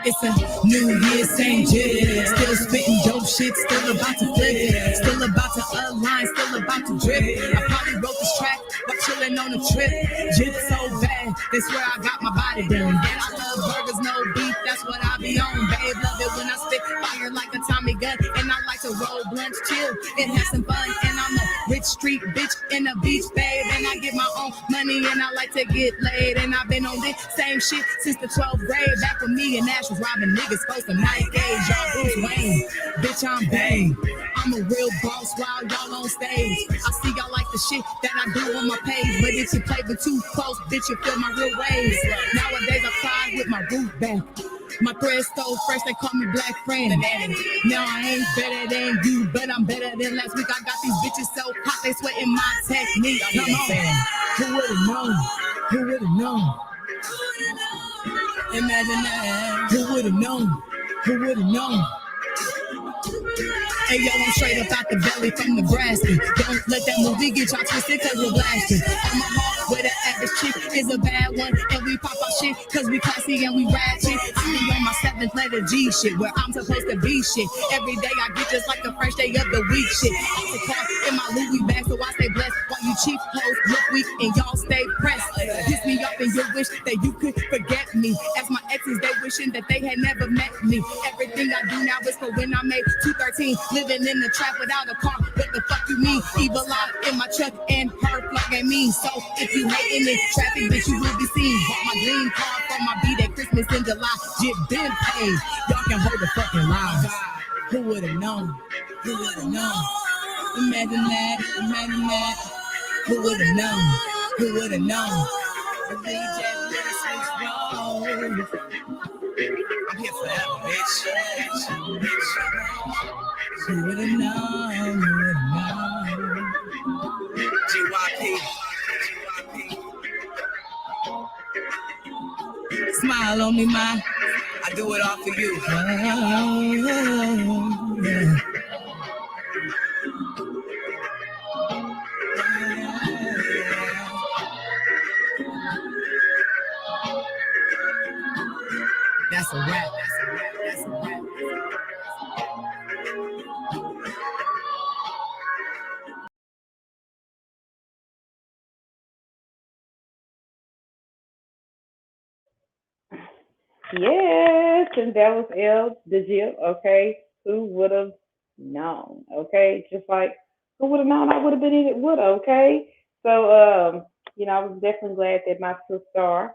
Speaker 2: It's a new year, same jig. Still spitting dope shit, still about to flip it. Still about to align, still about to drip. I probably wrote this track while chilling on a trip. Jig so bad, they swear I got my body done. And I love burgers, no beef, that's what I be on. Babe, love it when I spit fire like a Tommy gun. And I like to roll blunts, chill, and have some fun. And I'm a rich street bitch in a beach, babe. And I get my own money and I like to get laid. And I've been on this same shit since the 12th grade. Back when me and Ash was robbing niggas post a night gauge. Y'all Bruce Wayne, bitch, I'm Bane. I'm a real boss while y'all on stage. I see y'all like the shit that I do on my page. But if you play with too close, bitch, you feel my real waves. Nowadays I fly with my root back. My thread so fresh, they call me Black Friend. Now I ain't better than you, but I'm better than last week. I got these bitches so hot, they sweating my technique. Come on, who would've known? Who would've known? Imagine that. Who would've known? Who would've known? Hey yo, I'm straight up out the belly from Nebraska. Don't let that movie get y'all twisted, cause we're blasting. On my heart with an average chick is a bad one. And we pop our shit, cause we classy and we ratchet. I be on my 7th letter G shit, where I'm supposed to be shit. Every day I get just like the first day of the week shit. I'm the car in my Louis bag, so I stay blessed. While you cheap hoes look weak and y'all stay pressed. Piss me off and you wish that you could forget me. As my exes, they wishing that they had never met me. Everything I do now is for when I made 213. Living in the trap without a car, what the fuck you mean? Evil out in my truck and her flogging me. So if you hating in traffic, bitch, you will be seen. Bought my green card for my B-Day Christmas in July. Jit been paid. Y'all can hold the fucking line. Who would've known? Who would've known? Imagine that, imagine that. Who would've known? Who would've known? I'm here forever, bitch. Who would've known? Who would've known? GYP. Smile on me, ma. I do it all for you. Oh, yeah. That's a rap. That's a rap. That's a rap.
Speaker 5: Yes, and that was El the Jip, okay? Who would have known, okay? Just like, who would have known I would have been in it would, okay? So, I was definitely glad that my sister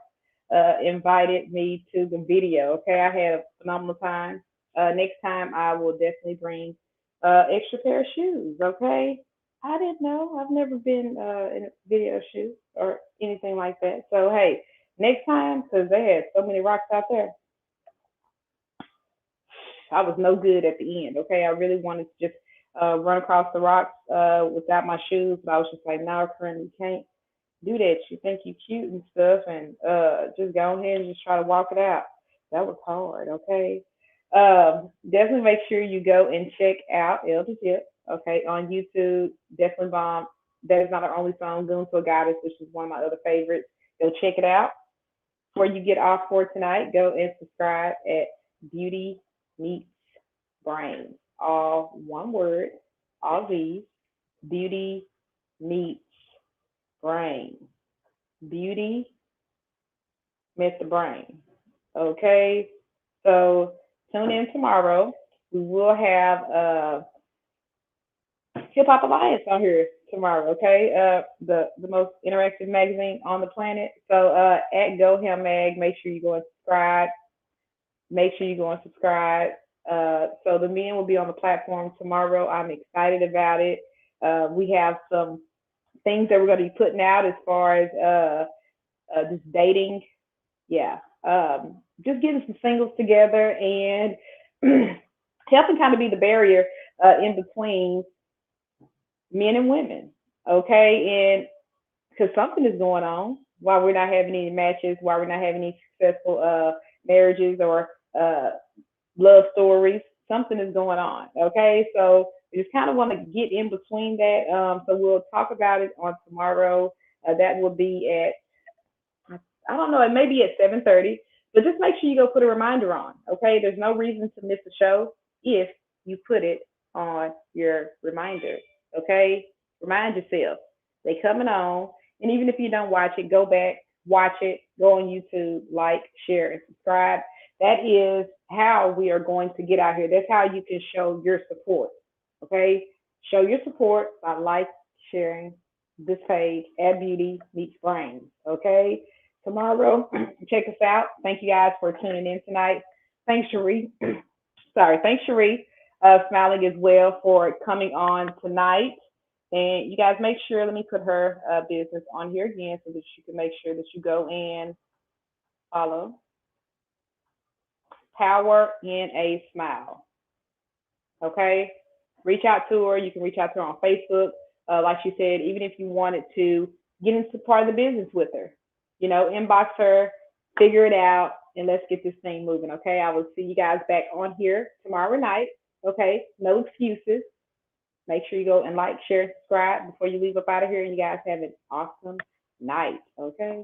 Speaker 5: invited me to the video, okay? I had a phenomenal time. Next time, I will definitely bring extra pair of shoes, okay? I didn't know. I've never been in a video shoot or anything like that. So, hey, next time, because they had so many rocks out there, I was no good at the end. Okay, I really wanted to just run across the rocks without my shoes, but I was just like, no, Corinne, you can't do that. You think you cute and stuff, and just go ahead and just try to walk it out. That was hard. Okay, definitely make sure you go and check out Elder Dip. Okay, on YouTube, definitely bomb. That is not our only song, Goon to a Goddess, which is one of my other favorites. Go check it out. Before you get off for tonight, go and subscribe at Beauty Meets Brain. All one word, all these. Beauty Meets Brain. Beauty meets the brain. Okay? So tune in tomorrow. We will have Hip Hop Alliance on here tomorrow, okay? The most interactive magazine on the planet. So at Go Ham Mag, make sure you go and subscribe. Make sure you go and subscribe. So the men will be on the platform tomorrow. I'm excited about it. We have some things that we're going to be putting out as far as just dating. Yeah. Just getting some singles together and helping kind of be the barrier in between men and women. Okay. And because something is going on why we're not having any matches, why we're not having any successful marriages or love stories. Something is going on. Okay, so we just kind of want to get in between that. So we'll talk about it on tomorrow. That will be at I don't know, it may be at 7:30, but just make sure you go put a reminder on. Okay, there's no reason to miss the show if you put it on your reminder. Okay, remind yourself they coming on, and even if you don't watch it, go back, watch it, go on YouTube, like, share, and subscribe. That is how we are going to get out here. That's how you can show your support. Okay, show your support by like, sharing this page at Beauty Meets Brains. Okay, tomorrow, check us out. Thank you guys for tuning in tonight. Thanks, Cherie. Thanks, Cherie, Smiling as well for coming on tonight. And you guys make sure, let me put her business on here again so that you can make sure that you go and follow Power in a Smile. Okay? Reach out to her. You can reach out to her on Facebook. Like she said, even if you wanted to get into part of the business with her, inbox her, figure it out, and let's get this thing moving. Okay? I will see you guys back on here tomorrow night. Okay? No excuses. Make sure you go and like, share, subscribe before you leave up out of here. And you guys have an awesome night. Okay?